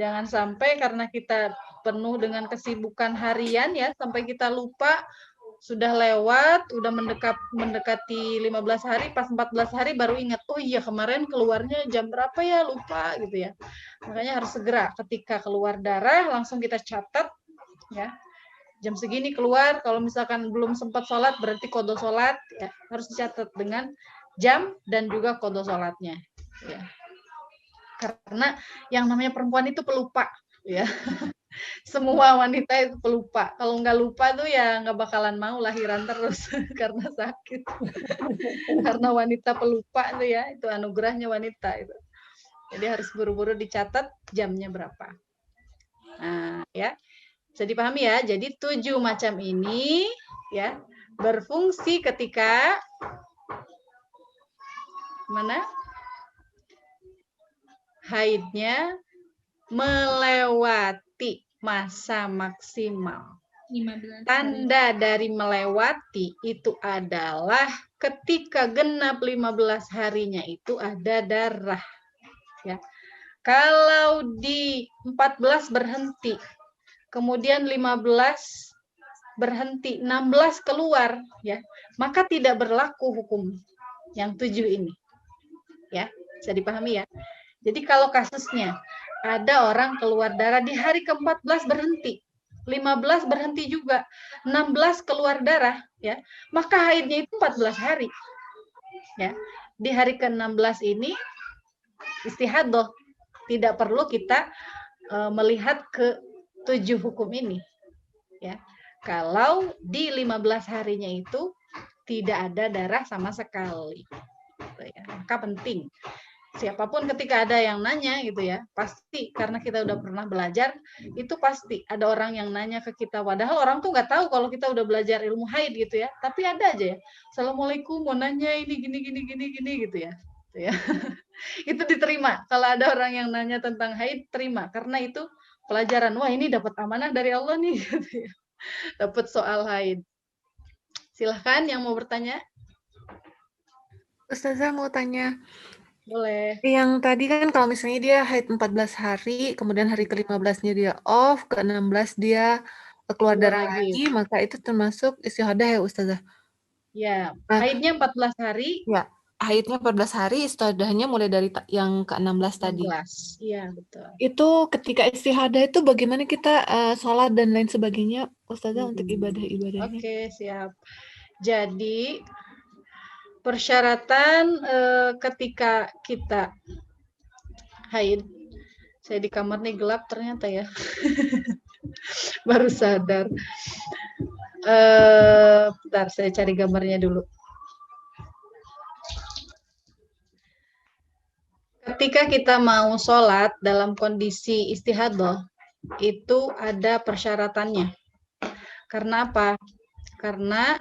Jangan sampai karena kita penuh dengan kesibukan harian ya sampai kita lupa sudah lewat, udah mendekati 15 hari, pas 14 hari baru ingat, oh iya kemarin keluarnya jam berapa ya, lupa gitu ya. Makanya harus segera ketika keluar darah, langsung kita catat ya. Jam segini keluar, kalau misalkan belum sempat sholat, berarti qadha sholat, ya, harus dicatat dengan jam dan juga qadha sholatnya. Ya. Karena yang namanya perempuan itu pelupa, ya. Semua wanita itu pelupa. Kalau nggak lupa tuh ya nggak bakalan mau lahiran terus karena sakit. Karena wanita pelupa tuh ya, itu anugerahnya wanita itu. Jadi harus buru-buru dicatat jamnya berapa. Nah, ya. Bisa dipahami ya. Jadi 7 macam ini ya berfungsi ketika mana? Haidnya melewati masa maksimal. 15 Tanda dari melewati itu adalah ketika genap 15 harinya itu ada darah. Ya. Kalau di 14 berhenti, kemudian 15 berhenti, 16 keluar, ya, maka tidak berlaku hukum yang 7 ini. Ya, bisa dipahami ya. Jadi kalau kasusnya ada orang keluar darah di hari ke-14 berhenti, 15 berhenti juga, 16 keluar darah, ya, maka haidnya itu 14 hari. Ya, di hari ke-16 ini istihadah, tidak perlu kita melihat ke 7 hukum ini. Ya, kalau di 15 harinya itu tidak ada darah sama sekali. Ya, maka penting. Siapapun ketika ada yang nanya gitu ya, pasti karena kita udah pernah belajar, itu pasti ada orang yang nanya ke kita. Padahal orang tuh nggak tahu kalau kita udah belajar ilmu haid gitu ya. Tapi ada aja ya. Assalamualaikum, mau nanya ini gini gitu ya. Itu diterima. Kalau ada orang yang nanya tentang haid, terima. Karena itu pelajaran. Wah, ini dapat amanah dari Allah nih. Gitu ya. Dapat soal haid. Silahkan yang mau bertanya. Ustazah mau tanya. Boleh. Yang tadi kan kalau misalnya dia haid 14 hari, kemudian hari ke-15-nya dia off, ke-16 dia keluar darah lagi, maka itu termasuk istihadah ya Ustazah? Ya, haidnya 14 hari. Ya, haidnya 14 hari, istihadahnya mulai dari yang ke-16 tadi. 16, iya betul. Itu ketika istihadah itu bagaimana kita sholat dan lain sebagainya, Ustazah, untuk ibadah-ibadahnya? Oke, siap. Jadi persyaratan ketika kita haid, saya di kamar nih gelap ternyata ya, baru sadar. Bentar, saya cari gambarnya dulu. Ketika kita mau sholat dalam kondisi istihadah, itu ada persyaratannya. Karena apa? Karena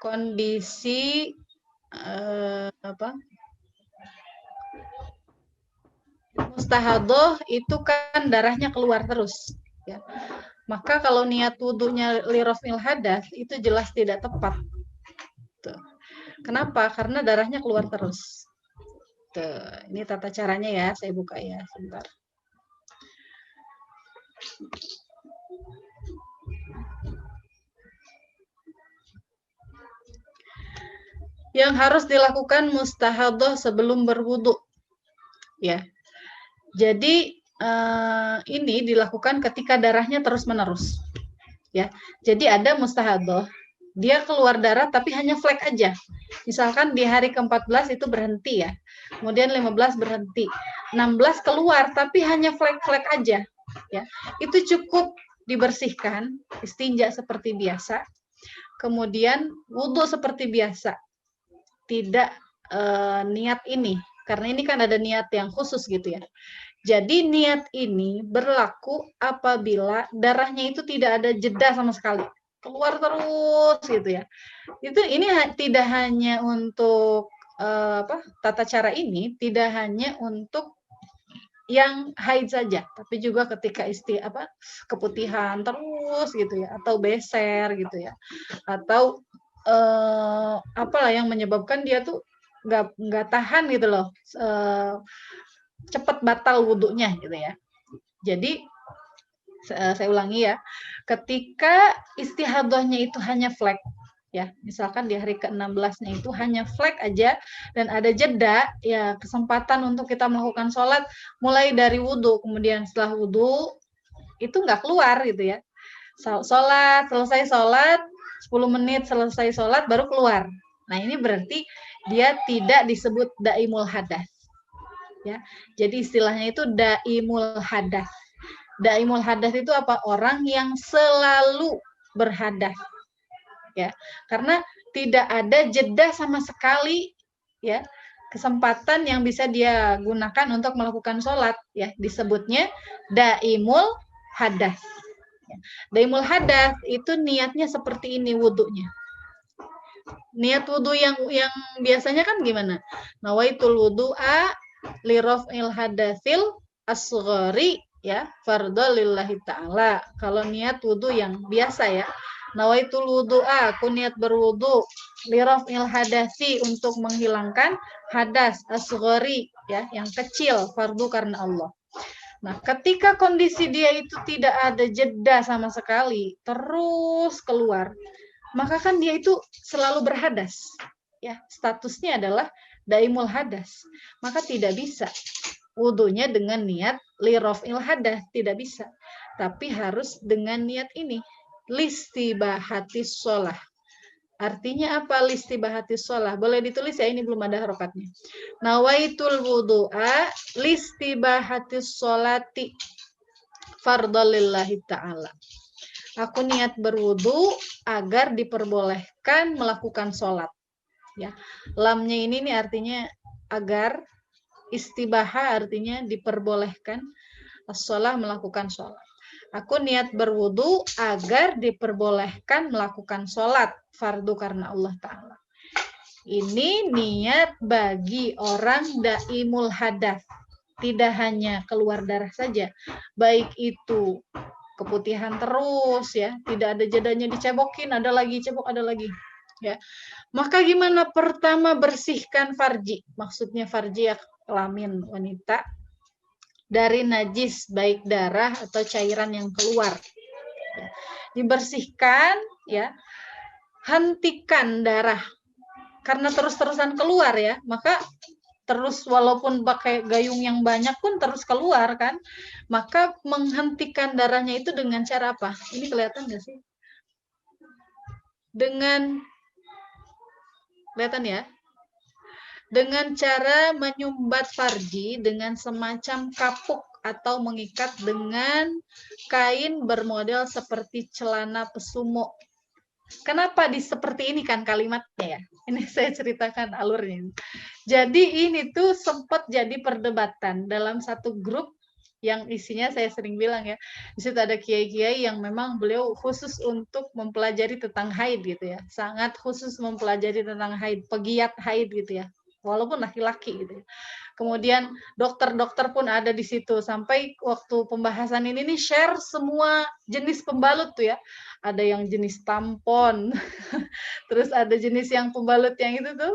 kondisi mustahadah itu kan darahnya keluar terus, ya. Maka kalau niat wudunya lirafil hadas itu jelas tidak tepat. Tuh. Kenapa? Karena darahnya keluar terus. Tuh. Ini tata caranya ya, saya buka ya, sebentar. Yang harus dilakukan mustahadah sebelum berwudu, ya. Jadi ini dilakukan ketika darahnya terus-menerus, ya. Jadi ada mustahadah, dia keluar darah tapi hanya flek aja. Misalkan di hari ke-14 itu berhenti ya, kemudian 15 berhenti, 16 keluar tapi hanya flek-flek aja, ya. Itu cukup dibersihkan, istinja seperti biasa, kemudian wudu seperti biasa. Tidak niat ini, karena ini kan ada niat yang khusus gitu ya. Jadi niat ini berlaku apabila darahnya itu tidak ada jeda sama sekali, keluar terus gitu ya. Ini tidak hanya untuk tata cara ini tidak hanya untuk yang haid saja, tapi juga ketika keputihan terus gitu ya, atau beser gitu ya, atau apalah yang menyebabkan dia tuh nggak tahan gitu loh, cepat batal wudunya gitu ya. Jadi saya ulangi ya, ketika istihadahnya itu hanya flek, ya, misalkan di hari ke-16-nya itu hanya flek aja dan ada jeda, ya kesempatan untuk kita melakukan sholat mulai dari wudu, kemudian setelah wudu itu nggak keluar gitu ya. Selesai sholat 10 menit selesai sholat baru keluar. Nah, ini berarti dia tidak disebut daimul hadas. Ya. Jadi istilahnya itu daimul hadas. Daimul hadas itu apa? Orang yang selalu berhadas. Ya. Karena tidak ada jeda sama sekali, ya, kesempatan yang bisa dia gunakan untuk melakukan sholat, ya, disebutnya daimul hadas. Daimul hadas itu niatnya seperti ini wudunya. Niat wudu yang biasanya kan gimana? Nawaitul wudu'a li raf'il hadatsil asghari, ya, fardhu lillahi ta'ala. Kalau niat wudu yang biasa ya, nawaitul wudu'a, aku niat berwudu li raf'il hadasi, untuk menghilangkan hadas asghari, ya, yang kecil, fardu karena Allah. Nah, ketika kondisi dia itu tidak ada jeda sama sekali, terus keluar, maka kan dia itu selalu berhadas. Ya, statusnya adalah daimul hadas. Maka tidak bisa wudunya dengan niat liraf'il hadas, tidak bisa. Tapi harus dengan niat ini, listibahatis sholah. Artinya apa listibahatis sholah? Boleh ditulis ya, ini belum ada harokatnya. Nawaitul wudu'a listibahatis sholati fardhalillahi ta'ala. Aku niat berwudu agar diperbolehkan melakukan sholat. Ya, lamnya ini nih artinya agar, istibaha artinya diperbolehkan, as-sholah melakukan sholat. Aku niat berwudu agar diperbolehkan melakukan sholat fardu karena Allah Ta'ala. Ini niat bagi orang daimul hadas. Tidak hanya keluar darah saja, baik itu keputihan terus ya, tidak ada jedanya, dicebokin, ada lagi cebok, ada lagi ya. Maka gimana? Pertama, bersihkan farji, maksudnya farji ya kelamin wanita, dari najis baik darah atau cairan yang keluar. Ya. Dibersihkan ya, hentikan darah karena terus-terusan keluar ya, maka terus walaupun pakai gayung yang banyak pun terus keluar kan, maka menghentikan darahnya itu dengan cara apa? Ini kelihatan nggak sih? Dengan kelihatan ya? Dengan cara menyumbat farji dengan semacam kapuk atau mengikat dengan kain bermodel seperti celana pesumo. Kenapa seperti ini kan kalimatnya ya? Ini saya ceritakan alurnya. Jadi ini tuh sempat jadi perdebatan dalam satu grup yang isinya saya sering bilang ya. Di situ ada kiai-kiai yang memang beliau khusus untuk mempelajari tentang haid gitu ya. Sangat khusus mempelajari tentang haid, pegiat haid gitu ya. Walaupun laki-laki gitu ya. Kemudian dokter-dokter pun ada di situ. Sampai waktu pembahasan ini nih share semua jenis pembalut tuh ya. Ada yang jenis tampon, terus ada jenis yang pembalut yang itu tuh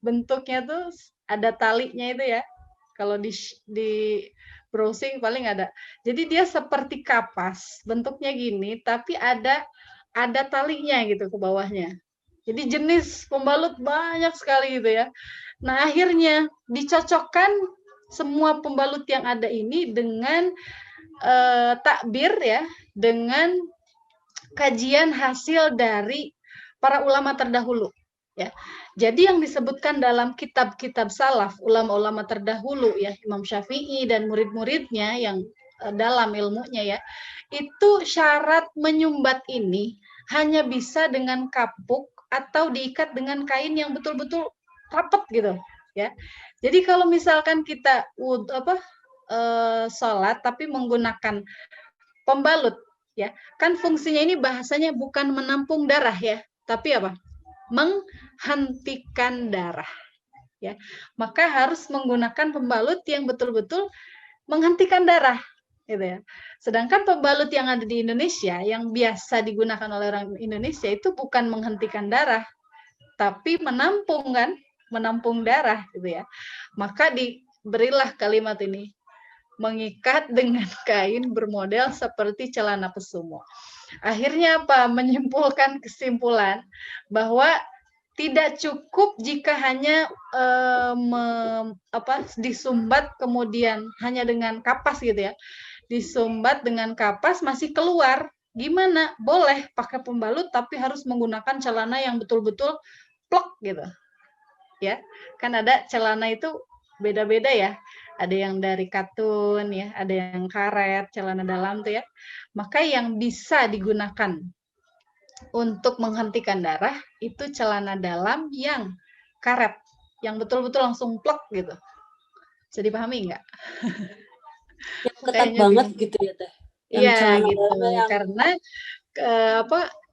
bentuknya tuh ada talinya itu ya. Kalau di browsing paling ada. Jadi dia seperti kapas, bentuknya gini, tapi ada talinya gitu ke bawahnya. Jadi jenis pembalut banyak sekali gitu ya. Nah, akhirnya dicocokkan semua pembalut yang ada ini dengan takbir ya, dengan kajian hasil dari para ulama terdahulu ya. Jadi yang disebutkan dalam kitab-kitab salaf, ulama-ulama terdahulu ya, Imam Syafi'i dan murid-muridnya yang dalam ilmunya ya, itu syarat menyumbat ini hanya bisa dengan kapuk atau diikat dengan kain yang betul-betul rapat gitu ya. Jadi kalau misalkan kita sholat tapi menggunakan pembalut ya, kan fungsinya ini bahasanya bukan menampung darah ya, tapi apa? Menghentikan darah ya. Maka harus menggunakan pembalut yang betul-betul menghentikan darah gitu ya. Sedangkan pembalut yang ada di Indonesia yang biasa digunakan oleh orang Indonesia itu bukan menghentikan darah, tapi menampung kan, menampung darah gitu ya. Maka diberilah kalimat ini, mengikat dengan kain bermodel seperti celana pesumo. Akhirnya apa? Menyimpulkan kesimpulan bahwa tidak cukup jika hanya disumbat kemudian hanya dengan kapas gitu ya. Disumbat dengan kapas masih keluar. Gimana? Boleh pakai pembalut tapi harus menggunakan celana yang betul-betul plok gitu. Ya. Kan ada celana itu beda-beda ya. Ada yang dari katun ya, ada yang karet, celana dalam tuh ya. Maka yang bisa digunakan untuk menghentikan darah itu celana dalam yang karet, yang betul-betul langsung plek gitu. Bisa dipahami nggak? Yang ketat banget gitu ya Teh. Iya gitu. Karena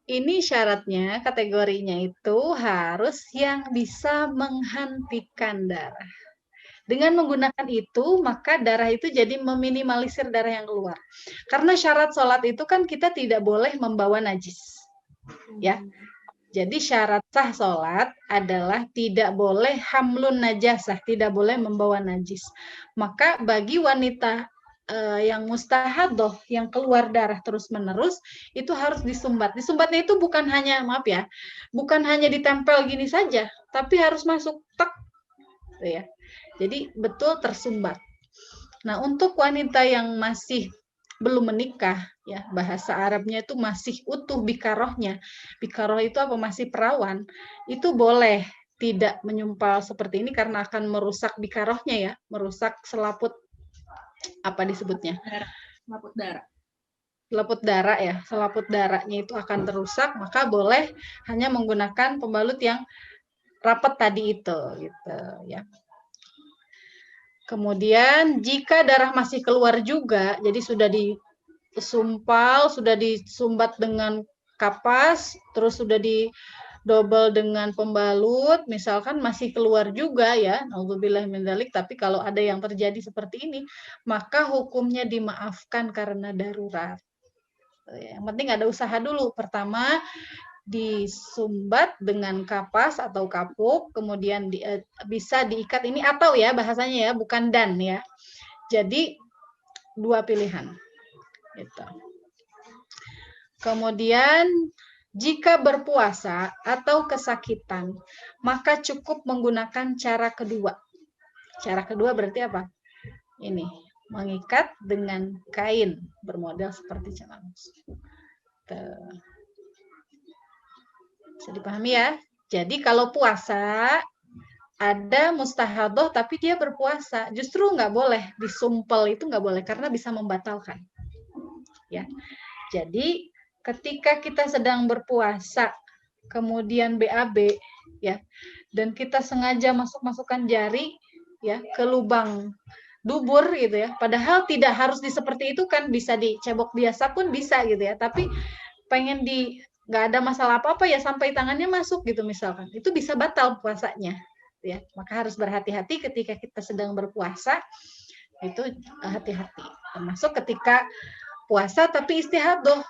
ini syaratnya, kategorinya itu harus yang bisa menghentikan darah. Dengan menggunakan itu, maka darah itu jadi meminimalisir darah yang keluar. Karena syarat sholat itu kan kita tidak boleh membawa najis. Ya. Jadi syarat sah sholat adalah tidak boleh hamlun najasah, tidak boleh membawa najis. Maka bagi wanita yang mustahadoh, yang keluar darah terus-menerus, itu harus disumbat. Disumbatnya itu bukan hanya, maaf ya, bukan hanya ditempel gini saja, tapi harus masuk tek, ya. Jadi betul tersumbat. Nah, untuk wanita yang masih belum menikah, ya, bahasa Arabnya itu masih utuh bikarohnya. Bikaroh itu apa? Masih perawan. Itu boleh tidak menyumpal seperti ini karena akan merusak bikarohnya, ya, merusak selaput, apa disebutnya? Selaput darah. Selaput darah, ya. Selaput darahnya itu akan terusak, maka boleh hanya menggunakan pembalut yang rapat tadi itu, gitu, ya. Kemudian jika darah masih keluar juga, jadi sudah disumpal, sudah disumbat dengan kapas, terus sudah didobel dengan pembalut, misalkan masih keluar juga, ya, naudzubillah min dzalik, tapi kalau ada yang terjadi seperti ini, maka hukumnya dimaafkan karena darurat. Yang penting ada usaha dulu. Pertama, disumbat dengan kapas atau kapuk, kemudian bisa diikat ini atau, ya, bahasanya, ya, bukan dan, ya. Jadi dua pilihan. Gitu. Kemudian jika berpuasa atau kesakitan, maka cukup menggunakan cara kedua. Cara kedua berarti apa? Ini, mengikat dengan kain bermodel seperti celana. Bisa dipahami, ya? Jadi kalau puasa, ada mustahadoh tapi dia berpuasa, justru nggak boleh, disumpel itu nggak boleh karena bisa membatalkan. Ya, jadi ketika kita sedang berpuasa, kemudian BAB, ya, dan kita sengaja masukkan jari, ya, ke lubang dubur, gitu, ya, padahal tidak harus seperti itu kan, bisa dicebok biasa pun bisa, gitu, ya, tapi pengen nggak ada masalah apa-apa, ya, sampai tangannya masuk, gitu, misalkan, itu bisa batal puasanya, ya. Maka harus berhati-hati ketika kita sedang berpuasa, itu hati-hati, termasuk ketika puasa tapi istihadoh,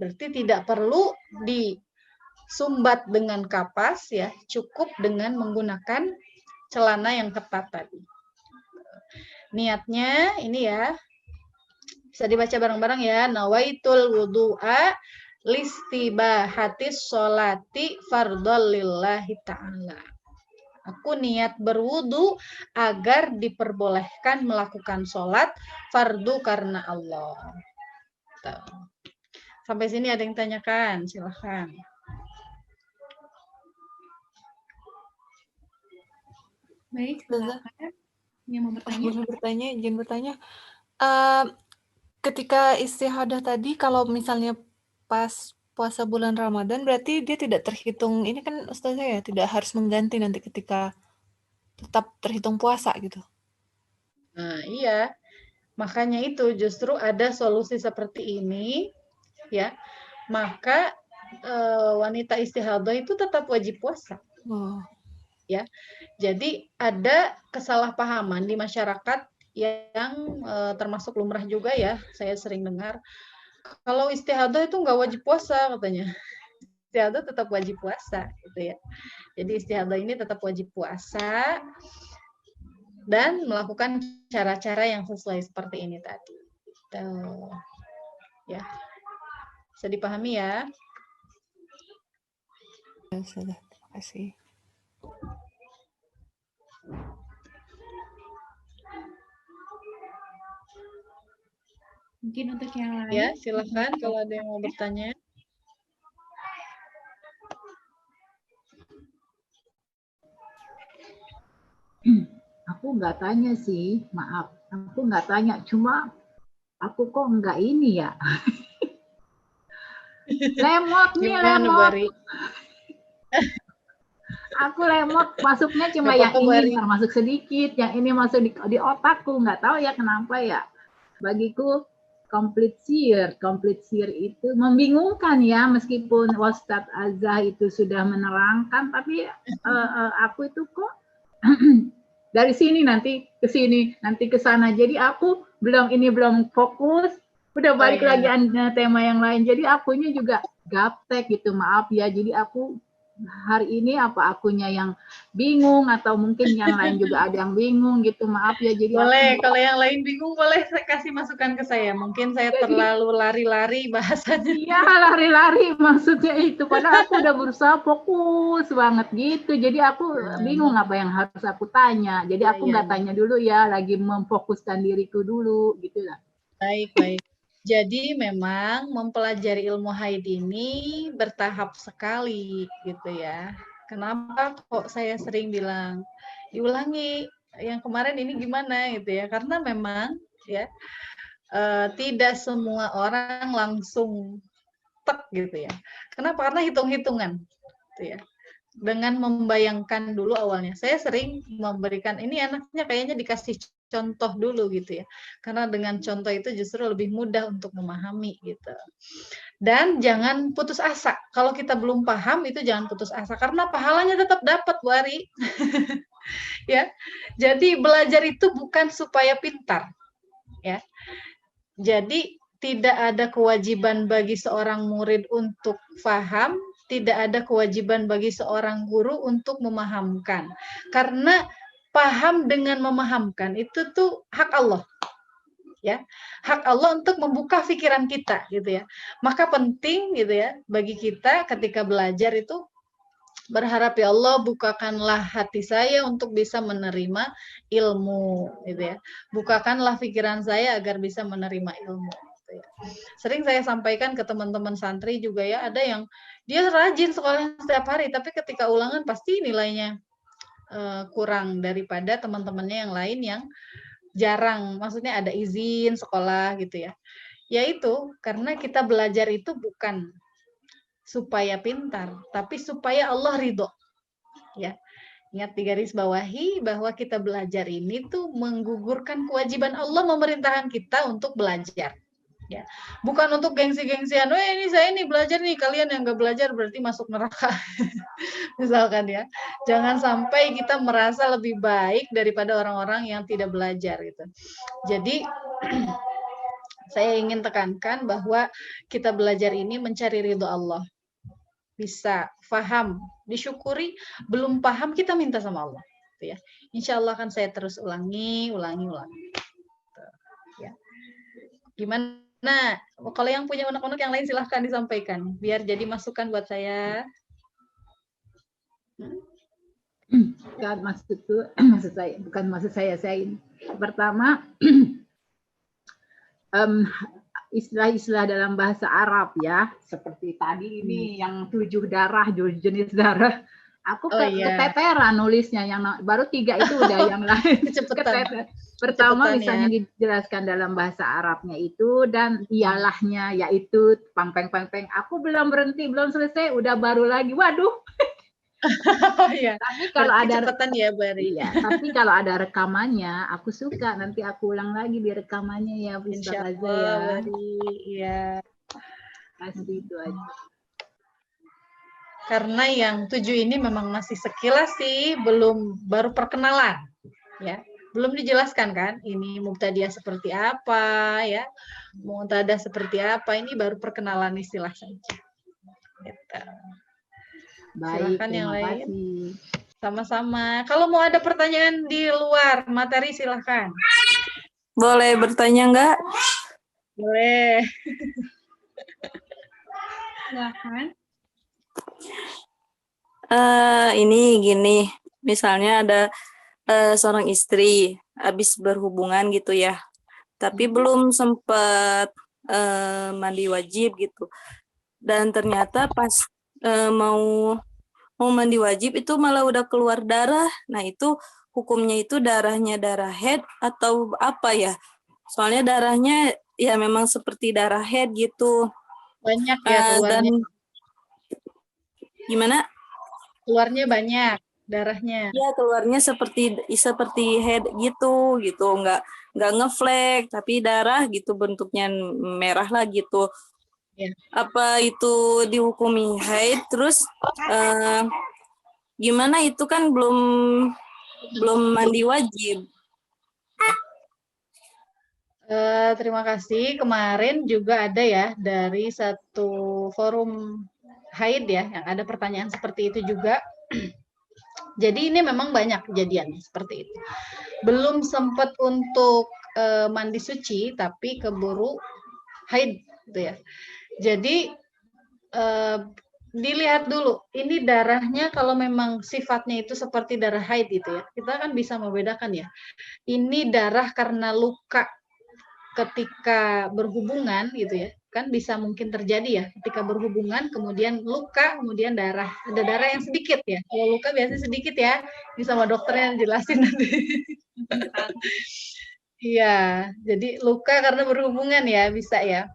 berarti tidak perlu disumbat dengan kapas, ya, cukup dengan menggunakan celana yang ketat tadi. Niatnya ini, ya, bisa dibaca bareng-bareng, ya, nawaitul wudu'a listibahatis sholati fardhol lillahi ta'ala. Aku niat berwudu agar diperbolehkan melakukan sholat fardu karena Allah. Sampai sini ada yang tanyakan? Silahkan. Baik, silakan. Yang mau bertanya? Izin bertanya. Ketika istihadah tadi, kalau misalnya pas puasa bulan Ramadan, berarti dia tidak terhitung, ini kan Ustazah, ya, tidak harus mengganti nanti ketika tetap terhitung puasa, gitu. Nah, iya. Makanya itu justru ada solusi seperti ini, ya. Maka wanita istihadah itu tetap wajib puasa. Oh. Ya. Jadi ada kesalahpahaman di masyarakat yang termasuk lumrah juga, ya, saya sering dengar. Kalau istihadah itu nggak wajib puasa, katanya. Istihadah tetap wajib puasa, gitu, ya. Jadi istihadah ini tetap wajib puasa dan melakukan cara-cara yang sesuai seperti ini tadi. Tuh. Ya. Bisa dipahami, ya? Ya, sudah. Terima kasih. Mungkin untuk yang lain. Ya, silakan kalau ada yang mau bertanya. Aku nggak tanya sih, maaf. Aku nggak tanya, cuma aku kok nggak ini, ya. Lemot nih, lemot. Aku lemot, masuknya cuma yang ini, termasuk sedikit. Yang ini masuk di otakku, nggak tahu ya kenapa, ya. Bagiku, complete sear itu membingungkan, ya, meskipun Ustadz Azah itu sudah menerangkan, tapi aku itu kok dari sini nanti ke sini, nanti ke sana. Jadi aku belum fokus, udah balik lagi tema yang lain. Jadi akunya juga gaptek gitu, maaf, ya. Jadi aku hari ini apa akunya yang bingung atau mungkin yang lain juga ada yang bingung gitu. Maaf ya, jadi Boleh, aku kalau yang lain bingung boleh saya kasih masukan ke saya. Mungkin saya terlalu lari-lari bahasanya. iya lari-lari maksudnya itu. Padahal aku udah berusaha fokus banget gitu. Jadi aku bingung apa yang harus aku tanya. Jadi Iya, aku iya, nggak iya. tanya dulu ya, lagi memfokuskan diriku dulu gitu lah. Baik, baik. Jadi memang mempelajari ilmu haid ini bertahap sekali gitu ya. Kenapa kok saya sering bilang diulangi yang kemarin ini gimana gitu ya? Karena memang ya tidak semua orang langsung tek gitu ya. Kenapa? Karena hitung-hitungan gitu ya. Dengan membayangkan dulu awalnya. Saya sering memberikan ini anaknya kayaknya dikasih contoh dulu gitu ya. Karena dengan contoh itu justru lebih mudah untuk memahami gitu. Dan jangan putus asa. Kalau kita belum paham itu jangan putus asa karena pahalanya tetap dapat, Bu Ari. Ya. Jadi belajar itu bukan supaya pintar. Ya. Jadi tidak ada kewajiban bagi seorang murid untuk paham, tidak ada kewajiban bagi seorang guru untuk memahamkan. Karena paham dengan memahamkan itu tuh hak Allah. Ya. Hak Allah untuk membuka pikiran kita gitu ya. Maka penting gitu ya bagi kita ketika belajar itu berharap ya Allah bukakanlah hati saya untuk bisa menerima ilmu gitu ya. Bukakanlah pikiran saya agar bisa menerima ilmu. Gitu ya. Sering saya sampaikan ke teman-teman santri juga ya, ada yang dia rajin sekolah setiap hari tapi ketika ulangan pasti nilainya kurang daripada teman-temannya yang lain yang jarang, maksudnya ada izin sekolah gitu ya. Yaitu karena kita belajar itu bukan supaya pintar, tapi supaya Allah ridho. Ya, ingat di garis bawahi bahwa kita belajar ini tuh menggugurkan kewajiban Allah memerintahkan kita untuk belajar. Ya, bukan untuk gengsi-gengsian. Ini saya ini belajar nih, kalian yang nggak belajar berarti masuk neraka. Misalkan ya, jangan sampai kita merasa lebih baik daripada orang-orang yang tidak belajar gitu. Jadi saya ingin tekankan bahwa kita belajar ini mencari ridho Allah. Bisa paham, disyukuri, belum paham kita minta sama Allah. Ya. Insya Allah akan saya terus ulangi. Ya. Gimana? Kalau yang punya unek-unek yang lain silahkan disampaikan, biar jadi masukan buat saya. Kan maksudku, maksud saya ini. Pertama, istilah-istilah dalam bahasa Arab ya, seperti tadi ini yang 7 jenis darah. Aku keteteran nulisnya, yang baru 3 itu udah yang lain. Keteteran. Pertama misalnya dijelaskan dalam bahasa Arabnya itu dan iyalahnya yaitu pang-peng-peng-peng. Aku belum berhenti, belum selesai, udah baru lagi. Waduh. Ya. Tapi kalau ada cepetan ya, Bari. Iya, tapi kalau ada rekamannya, aku suka nanti aku ulang lagi di rekamannya ya, Insya Ustaz Allah, ya. Bari. Ya. Pasti itu aja. Karena yang 7 ini memang masih sekilas sih, baru perkenalan, ya. Belum dijelaskan kan, ini mubtadiah seperti apa, ya. Mu'tadah seperti apa, ini baru perkenalan istilah saja. Gitu. Baik, silahkan yang lain. Kasih. Sama-sama. Kalau mau ada pertanyaan di luar materi silahkan. Boleh bertanya nggak? Boleh. Silahkan. Ini gini, misalnya ada seorang istri habis berhubungan gitu ya, tapi belum sempat mandi wajib gitu, dan ternyata pas mau mandi wajib itu malah udah keluar darah. Nah itu hukumnya itu darahnya darah haid atau apa ya? Soalnya darahnya ya memang seperti darah haid gitu. Banyak ya keluarnya. Dan gimana? Keluarnya banyak darahnya. Ya keluarnya seperti head gitu, nggak ngeflek tapi darah gitu, bentuknya merah lah gitu. Ya. Apa itu dihukumi haid? Terus gimana itu kan belum mandi wajib. Terima kasih. Kemarin juga ada ya dari satu forum haid ya, yang ada pertanyaan seperti itu juga. Jadi ini memang banyak kejadiannya seperti itu. Belum sempat untuk mandi suci, tapi keburu haid, gitu ya. Jadi dilihat dulu, ini darahnya kalau memang sifatnya itu seperti darah haid gitu ya. Kita kan bisa membedakan ya. Ini darah karena luka ketika berhubungan gitu ya. Kan bisa mungkin terjadi ya, ketika berhubungan kemudian luka, kemudian darah. Ada darah yang sedikit ya. Kalau luka biasanya sedikit ya. Ini sama dokternya yang jelasin nanti. Iya, jadi luka karena berhubungan ya, bisa ya.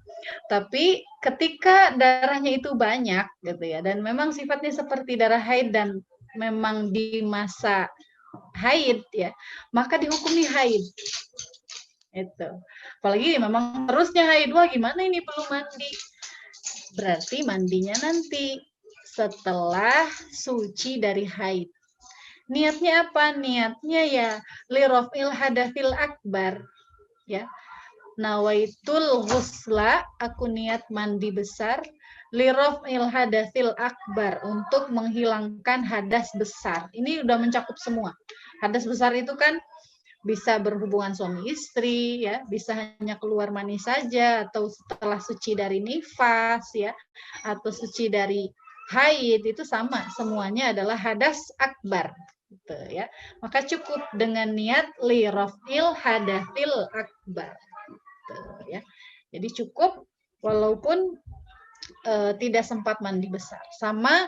Tapi ketika darahnya itu banyak gitu ya, dan memang sifatnya seperti darah haid dan memang di masa haid ya, maka dihukumi haid. Itu. Apalagi memang terusnya haid, wah gimana ini belum mandi? Berarti mandinya nanti setelah suci dari haid. Niatnya apa? Niatnya ya lirafil hadatsil akbar. Ya. Nawaitul ghusla, aku niat mandi besar, lirafil hadatsil akbar, untuk menghilangkan hadas besar. Ini udah mencakup semua. Hadas besar itu kan bisa berhubungan suami istri ya, bisa hanya keluar mani saja, atau setelah suci dari nifas ya, atau suci dari haid, itu sama, semuanya adalah hadas akbar gitu ya. Maka cukup dengan niat li raf'il hadatsil akbar gitu ya. Jadi cukup walaupun tidak sempat mandi besar. Sama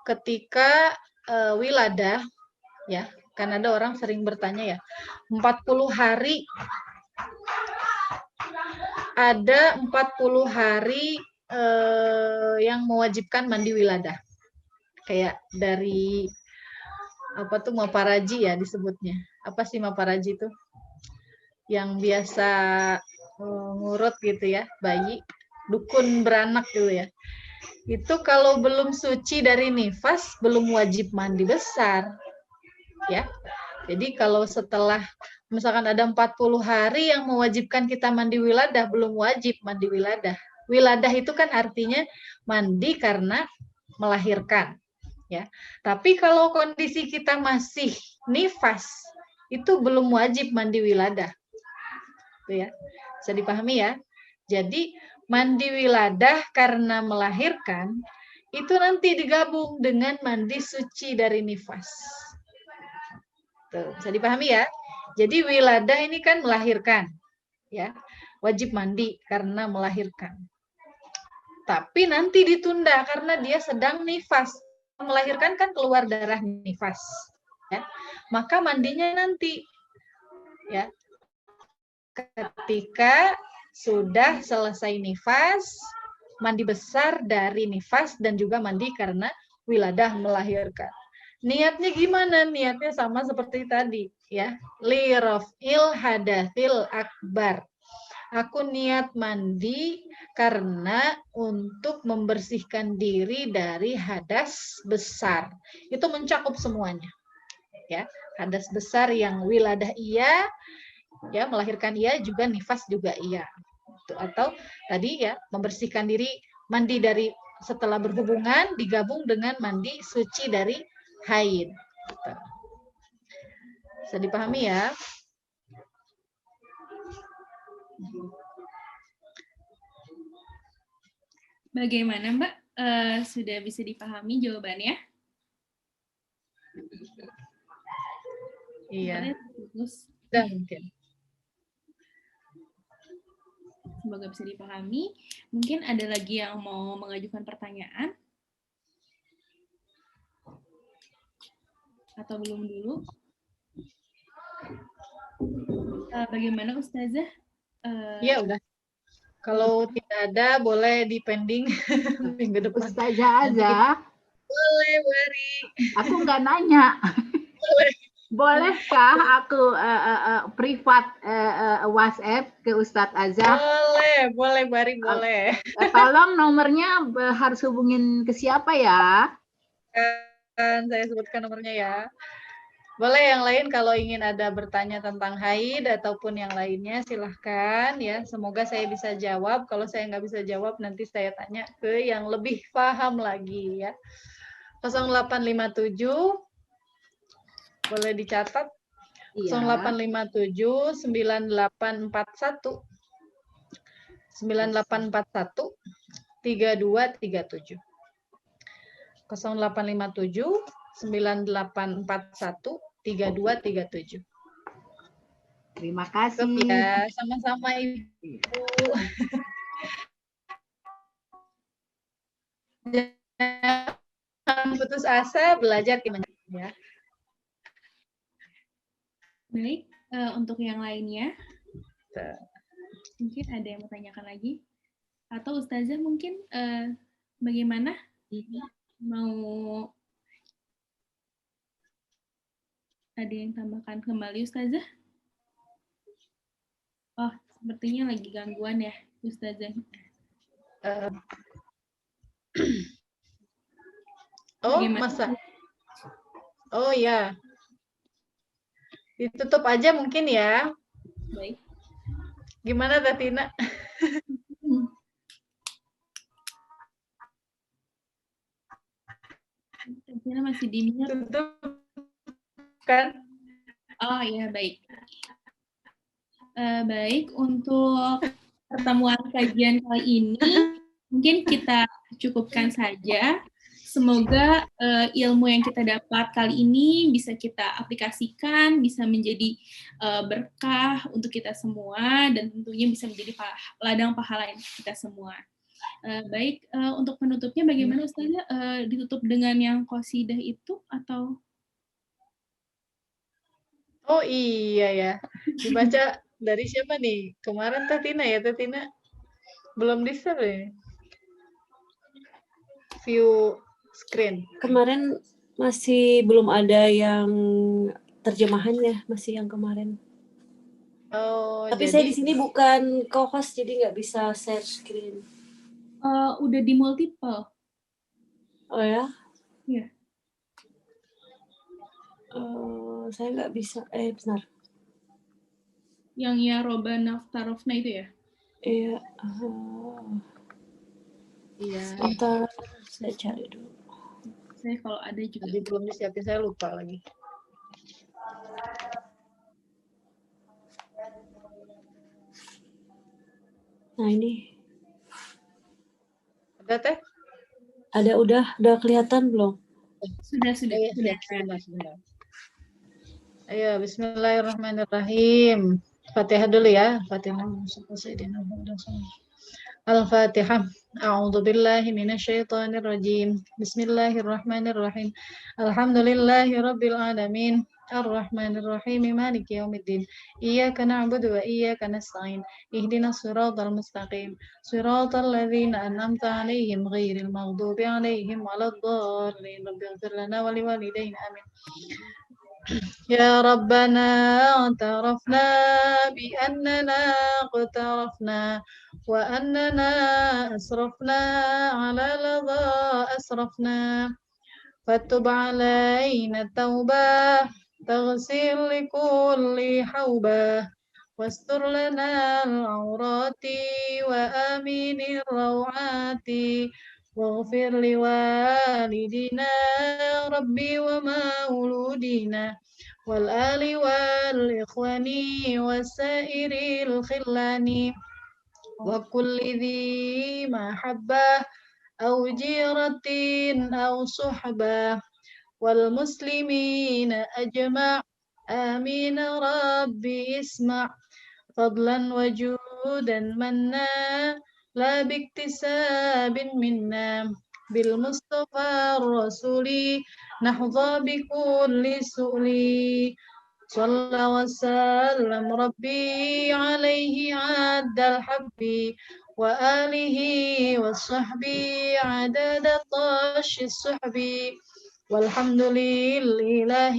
ketika wiladah ya. Kan ada orang sering bertanya ya, 40 hari, ada 40 hari yang mewajibkan mandi wiladah. Kayak dari, apa tuh, maparaji ya disebutnya. Apa sih maparaji itu? Yang biasa ngurut gitu ya, bayi, dukun beranak gitu ya. Itu kalau belum suci dari nifas, belum wajib mandi besar. Ya, jadi kalau setelah misalkan ada 40 hari yang mewajibkan kita mandi wiladah, belum wajib mandi wiladah. Wiladah itu kan artinya mandi karena melahirkan, ya. Tapi kalau kondisi kita masih nifas, itu belum wajib mandi wiladah, tuh ya. Bisa dipahami ya. Jadi mandi wiladah karena melahirkan itu nanti digabung dengan mandi suci dari nifas. Tuh, bisa dipahami ya. Jadi wiladah ini kan melahirkan, ya, wajib mandi karena melahirkan. Tapi nanti ditunda karena dia sedang nifas. Melahirkan kan keluar darah nifas, ya. Maka mandinya nanti, ya, ketika sudah selesai nifas, mandi besar dari nifas dan juga mandi karena wiladah melahirkan. Niatnya gimana? Niatnya sama seperti tadi, ya. Li raf'il hadatsil akbar. Aku niat mandi karena untuk membersihkan diri dari hadas besar. Itu mencakup semuanya. Ya, hadas besar yang wiladah iya, ya, melahirkan iya, juga nifas juga iya. Atau tadi ya, membersihkan diri, mandi dari setelah berhubungan digabung dengan mandi suci dari haid. Bisa dipahami ya? Bagaimana Mbak? Sudah bisa dipahami jawabannya? Iya. Sudah mungkin. Semoga bisa dipahami. Mungkin ada lagi yang mau mengajukan pertanyaan? Atau belum dulu? Bagaimana Ustazah? Ya udah. Kalau tidak ada, boleh dipending minggu depan. Ustazah Azah. Boleh, Bari. Aku nggak nanya. Boleh. Bolehkah aku privat WhatsApp ke Ustadz Azah? Boleh, Bari, boleh. Tolong nomornya harus hubungin ke siapa ya? Kan saya sebutkan nomornya ya. Boleh yang lain kalau ingin ada bertanya tentang haid ataupun yang lainnya silahkan ya. Semoga saya bisa jawab. Kalau saya nggak bisa jawab nanti saya tanya ke yang lebih paham lagi ya. 0857 boleh dicatat. Iya. 0857 9841 9841 3237. 0857 9841 3237. Terima Cukup kasih. ya, sama-sama Ibu. Jangan putus asa, belajar ya. Baik, untuk yang lainnya, mungkin ada yang mau tanyakan lagi? Atau Ustazah mungkin bagaimana? Mau ada yang tambahkan kembali Ustazah? Oh, sepertinya lagi gangguan ya Ustazah. Oh, Bagaimana? masa? Oh ya. Ditutup aja mungkin ya. Baik. Gimana Tatina? Tatina masih di mute. Tutup kan? Oh iya, baik. Baik, untuk pertemuan kajian kali ini mungkin kita cukupkan saja. Semoga ilmu yang kita dapat kali ini bisa kita aplikasikan, bisa menjadi berkah untuk kita semua, dan tentunya bisa menjadi ladang pahala kita semua. Baik, untuk penutupnya bagaimana Ustazah? Ditutup dengan yang qasidah itu atau? Oh iya ya. Dibaca dari siapa nih? Kemarin Tatina ya, Tatina? Belum di-share ya? View screen. Kemarin masih belum ada yang terjemahannya, masih yang kemarin. Oh, Tapi jadi saya di sini bukan co-host, jadi nggak bisa share screen. Udah di multiple. Oh ya? Iya. Saya nggak bisa. Bentar. Yang ya Robana Naftarofna itu ya? Iya. iya. Sebentar, saya cari dulu. Saya kalau ada juga. Tadi belum disiapin, saya lupa lagi. Nah ini. Ada Teh? Ada, udah kelihatan belum? Sudah. Iya, sebentar. Ayo, bismillahirrahmanirrahim. Fatihah dulu ya. Fatihah. Al-Fatihah. A'udzu billahi minasyaitonir rajim. Bismillahirrahmanirrahim. Alhamdulillahirabbil alamin. Ar-Rahmanir Rahim. Maliki yaumiddin. Iyyaka na'budu wa iyyaka nasta'in. Ihdinas siratal mustaqim. Siratal ladzina an'amta 'alaihim ghairil maghdubi 'alaihim waladdallin. Rabbighfir lana wa liwalidayna. Amin. Ya Rabbana اعترفنا بأننا اقترفنا وأننا أسرفنا على لظى أسرفنا فتب علينا التوبة تغسل لكل حوبة واستر لنا العورات وآمن الروعات واغفر لوالدنا ربي ومولودنا والآل والإخوان والسائر الخلان وكل ذي محبة أو جيرة أو صحبة والمسلمين أجمع آمين ربي اسمع فضلا وجودا منا لا باكتساب منا بالمصطفى الرسول نحظى بكل سؤل صلى وسلم ربي عليه عد الحب وآله والصحب عدد طش الصحب والحمد لله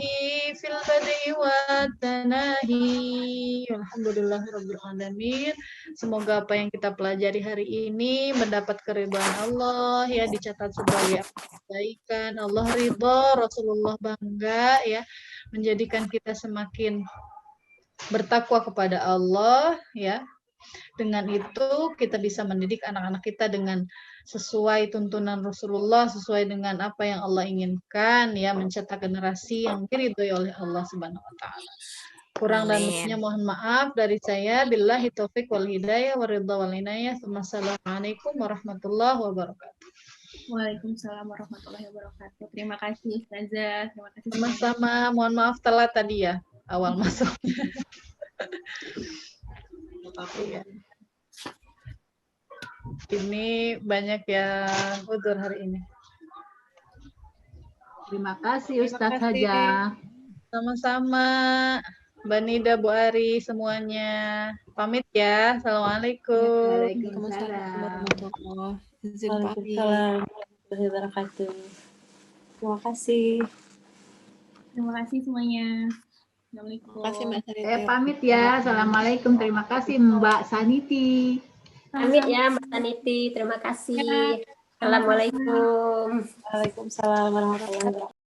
في البدء والتناهي walhamdulillahirabbil alamin. Semoga apa yang kita pelajari hari ini mendapat keridhaan Allah ya, dicatat sebagai kebaikan. Allah ridha, Rasulullah bangga ya. menjadikan kita semakin bertakwa kepada Allah, ya. Dengan itu kita bisa mendidik anak-anak kita dengan sesuai tuntunan Rasulullah, sesuai dengan apa yang Allah inginkan, ya, mencetak generasi yang diridhoi oleh Allah Subhanahu wa taala. Kurang dan lebihnya mohon maaf dari saya. Billahi taufik wal hidayah wa ridha wal inayah. Wassalamualaikum warahmatullahi wabarakatuh. Waalaikumsalam warahmatullahi wabarakatuh. Terima kasih Ustazah. Terima kasih Sama-sama. Mohon maaf telat tadi ya awal masuknya. Iya. Ini banyak yang udzur hari ini. Terima kasih Ustaz kasih. Haja. Sama-sama. Mbak Nida, Bu Ari, semuanya. Pamit ya. Assalamualaikum. Waalaikumsalam. Warahmatullahi izin pamit. Waalaikumsalam warahmatullahi wabarakatuh. Terima kasih. Terima kasih semuanya. Assalamualaikum. Terima kasih Mbak Saniti. Saya pamit ya. Assalamualaikum. Terima kasih Mbak Saniti. Pamit ya Mbak Taniti, terima kasih. Assalamualaikum. Waalaikumsalam warahmatullahi wabarakatuh.